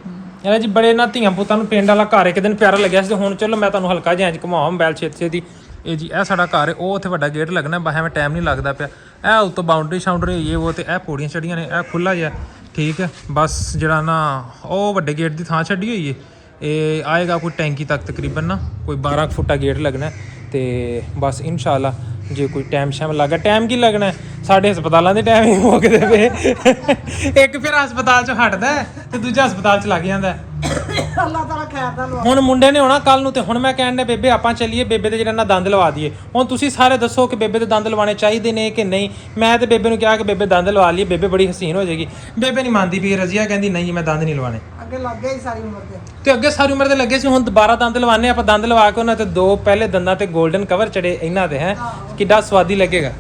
ਯਾਰ ਜੀ ਬੜੇ ਨਾ ਧੀਆਂ ਪੁੱਤਾਂ ਨੂੰ ਪਿੰਡ ਵਾਲਾ ਘਰ ਇੱਕ ਦਿਨ ਪਿਆਰਾ ਲੱਗਿਆ ਸੀ। ਤੇ ਹੁਣ ਚਲੋ ਮੈਂ ਤੁਹਾਨੂੰ ਹਲਕਾ ਜਿਹਾ ਇੰਜ ਘੁਮਾਵਾਂ ਮੋਬਾਈਲ ਛੇਤੀ ਦੀ। ਇਹ ਜੀ ਇਹ ਸਾਡਾ ਘਰ ਹੈ, ਉਹ ਉੱਥੇ ਵੱਡਾ ਗੇਟ ਲੱਗਣਾ ਬਾਹਰ, ਮੈਂ ਟਾਈਮ ਨਹੀਂ ਲੱਗਦਾ ਪਿਆ। ਇਹ ਉੱਤੋਂ ਬਾਉਂਡਰੀ ਸ਼ਾਉਂਡਰੀ ਇਹ ਉਹ ਤੇ ਇਹ ਪੌੜੀਆਂ ਚੜੀਆਂ ਨੇ, ਇਹ ਖੁੱਲਾ ਜਿਹਾ ਠੀਕ ਹੈ। ਬਸ ਜਿਹੜਾ ਨਾ ਉਹ ਵੱਡੇ ਗੇਟ ਦੀ ਥਾਂ ਛੱਡੀ ਹੋਈ ਹੈ, ਇਹ ਆਏਗਾ ਕੋਈ ਟੈਂਕੀ ਤੱਕ ਤਕਰੀਬਨ ਨਾ ਕੋਈ 12 ਫੁੱਟਾ ਗੇਟ ਲੱਗਣਾ। ਤੇ ਬਸ ਇਨਸ਼ਾਅੱਲਾ ਜੇ ਕੋਈ ਟਾਈਮ ਸ਼ਾਮ ਲੱਗਾ, ਟਾਈਮ ਕੀ ਲੱਗਣਾ ਸਾਡੇ ਹਸਪਤਾਲਾਂ ਦੇ ਟਾਈਮ ਹੀ ਮੁੱਕਦੇ ਪਏ। ਇੱਕ ਫਿਰ ਹਸਪਤਾਲ ਚੋਂ ਹਟਦਾ ਤੇ ਦੂਜਾ ਹਸਪਤਾਲ ਚ ਲੱਗ ਜਾਂਦਾ। ਅੱਲਾਹ ਤਾਲਾ ਖੈਰ ਦਾ ਲਵਾ। ਹੁਣ ਮੁੰਡੇ ਨੇ ਆਉਣਾ ਕੱਲ ਨੂੰ ਤੇ ਹੁਣ ਮੈਂ ਕਹਿਣ ਦੇ ਬੇਬੇ ਆਪਾਂ ਚੱਲੀਏ ਬੇਬੇ ਦੇ ਜਿਹੜਾ ਨਾ ਦੰਦ ਲਵਾ ਦਈਏ। ਹੁਣ ਤੁਸੀਂ ਸਾਰੇ ਦੱਸੋ ਕਿ ਬੇਬੇ ਦੇ ਦੰਦ ਲਵਾਉਣੇ ਚਾਹੀਦੇ ਨੇ ਕਿ ਨਹੀਂ। ਮੈਂ ਤੇ ਬੇਬੇ ਨੂੰ ਕਿਹਾ ਕਿ ਬੇਬੇ ਦੰਦ ਲਵਾ ਲਈਏ, ਬੇਬੇ ਬੜੀ ਹਸੀਨ ਹੋ ਜਾਏਗੀ। ਬੇਬੇ ਨਹੀਂ ਮੰਨਦੀ ਪਈ, ਰਜ਼ੀਆ ਕਹਿੰਦੀ ਨਹੀਂ ਮੈਂ ਦੰਦ ਨਹੀਂ ਲਵਾਣੇ। ਅੱਗੇ ਲੱਗ ਗਏ ਸਾਰੀ ਉਮਰ ਦੇ। ਤੇ ਅੱਗੇ ਸਾਰੀ ਉਮਰ ਦੇ ਲੱਗੇ ਸੀ, ਹੁਣ ਦੁਬਾਰਾ ਦੰਦ ਲਵਾਣੇ ਆਪਾਂ। ਦੰਦ ਲਵਾ ਕੇ ਉਹਨਾਂ ਤੇ 2 ਪਹਿਲੇ ਦੰਦਾਂ ਤੇ 골ਡਨ ਕਵਰ ਚੜੇ ਇਹਨਾਂ ਦੇ ਹੈ, ਕਿੱਡਾ ਸਵਾਦੀ ਲੱਗੇਗਾ।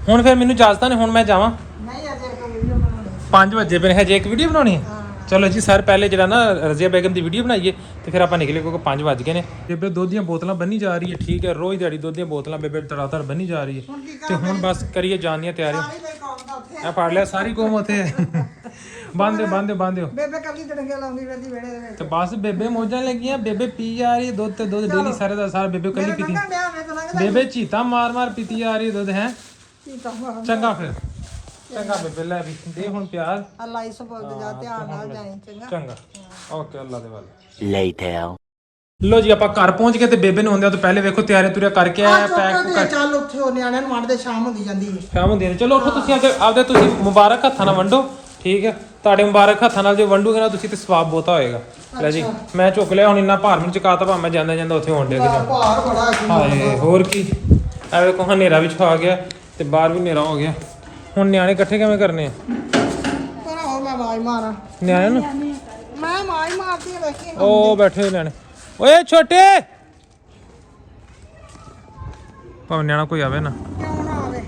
ਹੁਣ ਫਿਰ ਮੈਨੂੰ ਇਜਾਜ਼ਤ ਨਹੀਂ, ਹੁਣ ਮੈਂ ਜਾਵਾਂ। ਨਹੀਂ ਅਜੇ ਕੋਈ ਵੀਡੀਓ ਬਣਾਉਣੀ। 5 ਵਜੇ ਪਏ ਨੇ, ਹਜੇ ਇੱਕ ਵੀਡੀਓ ਬਣਾਉਣੀ ਹੈ। ਚਲੋ ਜੀ ਸਰ, ਪਹਿਲੇ ਜਿਹੜਾ ਨਾ ਰਜ਼ੀਆ ਬੇਗਮ ਦੀ ਵੀਡੀਓ ਬਣਾਈਏ ਤੇ ਫਿਰ ਆਪਾਂ ਨਿਕਲੇ, ਕਿਉਂਕਿ 5 ਵੱਜ ਗਏ ਨੇ। ਬੇਬੇ ਦੁੱਧ ਦੀਆਂ ਬੋਤਲਾਂ ਬੰਨੀ ਜਾ ਰਹੀ ਹੈ, ਠੀਕ ਹੈ। ਰੋਜ਼ ਦਿਹਾੜੀ ਦੁੱਧ ਦੀਆਂ ਬੋਤਲਾਂ ਬੇਬੇ ਤੜਾਤੜ ਬੰਨੀ ਜਾ ਰਹੀ ਹੈ। ਤੇ ਹੁਣ ਬਸ ਕਰੀਏ ਜਾਣ ਦੀਆਂ ਤਿਆਰੀਆਂ। ਸਾਰੀ ਮੇਰੇ ਕੌਮ ਦਾ ਉੱਥੇ ਇਹ ਫੜ ਲਿਆ, ਸਾਰੀ ਕੌਮ ਉੱਥੇ ਹੈ। ਬੰਦੇ ਬੇਬੇ ਕੱਲੀ ਡੰਗੇ ਲਾਉਂਦੀ ਫਿਰਦੀ ਵਿਹੜੇ ਦੇ ਵਿੱਚ। ਤੇ ਬਸ ਬੇਬੇ ਮੌਜਾਂ ਲੱਗੀਆਂ। ਬੇਬੇ ਪੀ ਜਾ ਰਹੀ ਹੈ ਦੁੱਧ, ਤੇ ਦੁੱਧ ਡੇਲੀ ਸਾਰੇ ਦਾ ਸਾਰਾ ਬੇਬੇ ਕੱਲੀ ਪੀਤੀ। ਲੰਘਣ ਡਿਆ ਮੈਂ ਤਾਂ ਲੰਘਦਾ ਬੇਬੇ ਚੀਤਾ ਮਾਰ ਪੀਤੀ ਜਾ ਰਹੀ ਹੈ ਦੁੱਧ ਹੈ। ਕੀ ਤਾਂ ਚੰਗਾ ਫਿਰ, ਚੰਗਾ ਬੇਬੇ ਲੈ ਵੀ ਦੇ ਹੁਣ ਪਿਆਰ। ਅੱਲਾ ਇਸ ਬੋਲਦੇ ਜਾ, ਧਿਆਨ ਨਾਲ ਜਾਈਂ ਚੰਗਾ। ਚੰਗਾ ਓਕੇ, ਅੱਲਾ ਦੇ ਵੱਲ। Later. ਲੋ ਜੀ ਆਪਾਂ ਘਰ ਪਹੁੰਚ ਗਏ ਤੇ ਬੇਬੇ ਨੂੰ ਹੁੰਦਿਆਂ ਤੋਂ ਪਹਿਲੇ ਵੇਖੋ ਤਿਆਰੀ ਤੁਰਿਆ ਕਰਕੇ ਆਇਆ, ਪੈਕ ਚੱਲ ਉੱਥੇ ਉਹ ਨਿਆਣਿਆਂ ਨੂੰ ਵੰਡਦੇ ਸ਼ਾਮ ਹੁੰਦੀ ਜਾਂਦੀ ਹੈ। ਸ਼ਾਮ ਹੁੰਦੀ ਹੈ। ਚਲੋ ਉੱਠੋ ਤੁਸੀਂ ਆਪਦੇ ਤੁਸੀਂ ਮੁਬਾਰਕ ਹੱਥਾਂ ਨਾਲ ਵੰਡੋ, ਠੀਕ ਹੈ। ਤੁਹਾਡੇ ਮੁਬਾਰਕ ਹੱਥਾਂ ਨਾਲ ਜੇ ਵੰਡੋਗੇ ਨਾ ਤੁਸੀਂ ਤੇ ਸਵਾਬ ਬਹੁਤਾ ਹੋਏਗਾ। ਲੈ ਜੀ ਮੈਂ ਚੁੱਕ ਲਿਆ, ਹੁਣ ਇੰਨਾ ਭਾਰ ਮੈਨੂੰ ਚੁਕਾਤਾ, ਭਾਵੇਂ ਮੈਂ ਜਾਂਦਾ ਉੱਥੇ ਹੋਣ ਡਿਆ ਕਿਤੇ। ਭਾਰ ਬੜਾ ਹਾਏ ਹੋਰ ਕੀ, ਐ ਵੇਖੋ ਹਨੇਰਾ ਵੀ ਛਾ ਗਿਆ ਤੇ ਬਾਹਰ ਵੀ ਹਨੇਰਾ ਹੋ ਗਿਆ। ਹੁਣ ਨਿਆਣੇ ਇਕੱਠੇ ਕਿਵੇਂ ਕਰਨੇ ਆ? ਤੇਰਾ ਹੋਰ ਮੈਂ ਆਵਾਜ਼ ਮਾਰਾਂ ਨਿਆਣੇ ਨੂੰ ਮੈਂ ਆਵਾਜ਼ ਮਾਰਦੀ ਆ ਵੇਖੀ। ਉਹ ਬੈਠੇ ਹੋਏ ਨਿਆਣੇ। ਓਏ ਛੋਟੇ, ਭਾਵੇਂ ਨਿਆਣਾ ਕੋਈ ਆਵੇ ਨਾ। ਕਿਉਂ ਨਾ ਆਵੇ?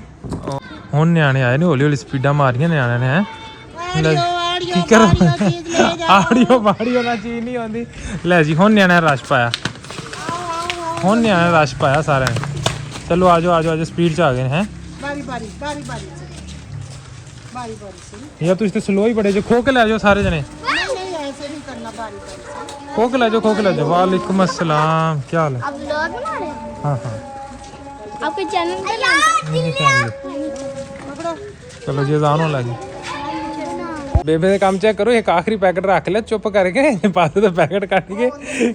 ਹੁਣ ਨਿਆਣੇ ਆਏ ਨੇ, ਹੌਲੀ ਹੌਲੀ ਸਪੀਡਾਂ ਮਾਰੀਆਂ ਨਿਆਣਿਆਂ ਨੇ ਹੈ। ਕੀ ਕਰ ਆੜੀਓ ਬਾੜੀਓ ਨਾਲ ਚੀਜ਼ ਨਹੀਂ ਆਉਂਦੀ। ਲੈ ਜੀ ਹੁਣ ਨਿਆਣਿਆਂ ਰਸ਼ ਪਾਇਆ, ਹੁਣ ਨਿਆਣਿਆਂ ਰਸ਼ ਪਾਇਆ ਸਾਰਿਆਂ ਨੇ। ਚਲੋ ਆਜੋ ਸਪੀਡ 'ਚ ਆ ਗਏ ਨੇ ਹੈ। ਬਾਰੀ ਬਾਰੀ ਯਾਰ ਤੁਸੀਂ ਤੇ ਸਲੋ ਹੀ ਬੜੇ ਜੋ। ਖੋ ਕੇ ਲੈ ਜਾਓ ਸਾਰੇ ਜਣੇ, नहीं ऐसे नहीं करना बारी बारी। ਖੋ ਕੇ ਲੈ ਜਾਓ। वालेकुम अस्सलाम, क्या हाल है? आप व्लॉग बना रहे हैं? हाँ हाँ आपके चैनल का नाम पकड़ो चलो जी अजान होने लगी। ਬੇਬੇ ਦੇ ਕੰਮ ਚੈੱਕ ਕਰੋ। ਇੱਕ ਆਖਰੀ ਪੈਕਟ ਰੱਖ ਲਿਆ ਚੁੱਪ ਕਰਕੇ, ਪਾਸੇ ਤੋਂ ਪੈਕਟ ਕੱਢ ਕੇ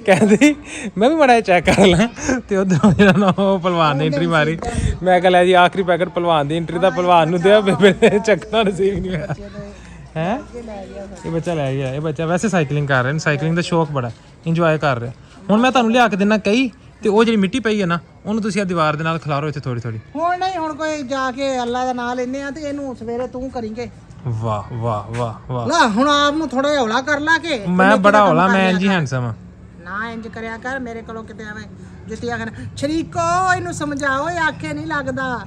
ਕਹਿੰਦੀ ਮੈਂ ਵੀ ਮੜਾ ਚੈੱਕ ਕਰ ਲਾਂ। ਤੇ ਉਧਰੋਂ ਜਿਹੜਾ ਨਾ ਉਹ ਪਹਿਲਵਾਨ ਨੇ ਐਂਟਰੀ ਮਾਰੀ। ਮੈਂ ਕਿਹਾ ਲੈ ਜੀ ਆਖਰੀ ਪੈਕਟ ਪਹਿਲਵਾਨ ਦੀ ਐਂਟਰੀ ਦਾ ਪਹਿਲਵਾਨ ਨੂੰ ਦਿਆ। ਬੇਬੇ ਨੇ ਚੱਕਣਾ ਨਸੀਬ ਨਹੀਂ ਹੋਇਆ ਹੈ। ਇਹ ਬੱਚਾ ਲੈ ਗਿਆ। ਇਹ ਬੱਚਾ ਵੈਸੇ ਸਾਈਕਲਿੰਗ ਕਰ ਰਿਹਾ, ਸਾਈਕਲਿੰਗ ਦਾ ਸ਼ੌਕ ਬੜਾ, ਇੰਜੋਏ ਕਰ ਰਿਹਾ। ਹੁਣ ਮੈਂ ਤੁਹਾਨੂੰ ਲਿਆ ਕੇ ਦਿੰਦਾ ਕਈ, ਤੇ ਉਹ ਜਿਹੜੀ ਮਿੱਟੀ ਪਈ ਹੈ ਨਾ ਉਹਨੂੰ ਤੁਸੀਂ ਆ ਦੀਵਾਰ ਦੇ ਨਾਲ ਖਿਲਾਰੋ ਇੱਥੇ ਥੋੜੀ ਥੋੜੀ। ਹੁਣ ਨਹੀਂ, ਹੁਣ ਕੋਈ ਜਾ ਕੇ ਅੱਲਾ ਦਾ ਨਾਮ ਲੈਨੇ ਆ ਤੇ ਇਹਨੂੰ ਸਵੇਰੇ ਤੂੰ ਕਰੀਂਗੇ। ਵਾਹ ਵਾਹ ਵਾਹ ਵਾਹ। ਲਾ ਹੁਣ ਆਪ ਨੂੰ ਥੋੜਾ ਜਿਹਾ ਹੌਲਾ ਕਰ ਲਾ ਕੇ। ਮੈਂ ਬੜਾ ਹੌਲਾ, ਮੈਂ ਇੰਜ ਹੀ ਹੈਂਡਸਮ ਆ। ਨਾ ਇੰਜ ਕਰਿਆ ਕਰ, ਮੇਰੇ ਕੋਲੋਂ ਕਿਤੇ ਐਵੇਂ ਜੁੱਤੀਆਂ ਖਾਣਾ। ਸ਼ਰੀਕੋ ਇਹਨੂੰ ਸਮਝਾਓ, ਇਹ ਆਖੇ ਨਹੀਂ ਲੱਗਦਾ।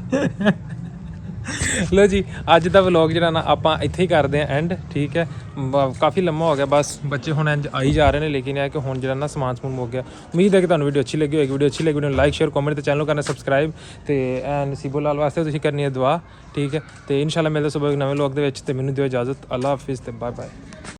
ਲੋ ਜੀ ਅੱਜ ਦਾ ਵਲੌਗ ਜਿਹੜਾ ਨਾ ਆਪਾਂ ਇੱਥੇ ਹੀ ਕਰਦੇ ਆਂ ਐਂਡ, ਠੀਕ ਹੈ। ਕਾਫੀ ਲੰਮਾ ਹੋ ਗਿਆ, ਬਸ ਬੱਚੇ ਹੁਣ ਇੰਜ ਆਈ ਜਾ ਰਹੇ ਨੇ, ਲੇਕਿਨ ਇਹ ਕਿ ਹੁਣ ਜਿਹੜਾ ਨਾ ਸਮਾਨ ਸਮੂਨ ਮੁੱਕ ਗਿਆ। ਉਮੀਦ ਹੈ ਕਿ ਤੁਹਾਨੂੰ ਵੀਡੀਓ ਅੱਛੀ ਲੱਗੀ ਹੋਏਗੀ। ਵੀਡੀਓ ਅੱਛੀ ਲੱਗੀ ਵੀਡੀਓ ਨੂੰ ਲਾਈਕ ਸ਼ੇਅਰ ਕਮੈਂਟ ਤੇ ਚੈਨਲ ਨੂੰ ਕਰਨਾ ਸਬਸਕ੍ਰਾਈਬ। ਤੇ ਨਸੀਬੋ ਲਾਲ ਵਾਸਤੇ ਤੁਸੀਂ ਕਰਨੀ ਹੈ ਦੁਆ, ਠੀਕ ਹੈ। ਤੇ ਇਨਸ਼ਾਅੱਲਾ ਮਿਲਦੇ ਸਵੇਰ ਨਵੇਂ ਵਲੌਗ ਦੇ ਵਿੱਚ। ਤੇ ਮੈਨੂੰ ਦਿਓ ਇਜਾਜ਼ਤ। ਅੱਲਾ ਹਾਫਿਜ਼ ਤੇ ਬਾਏ ਬਾਏ।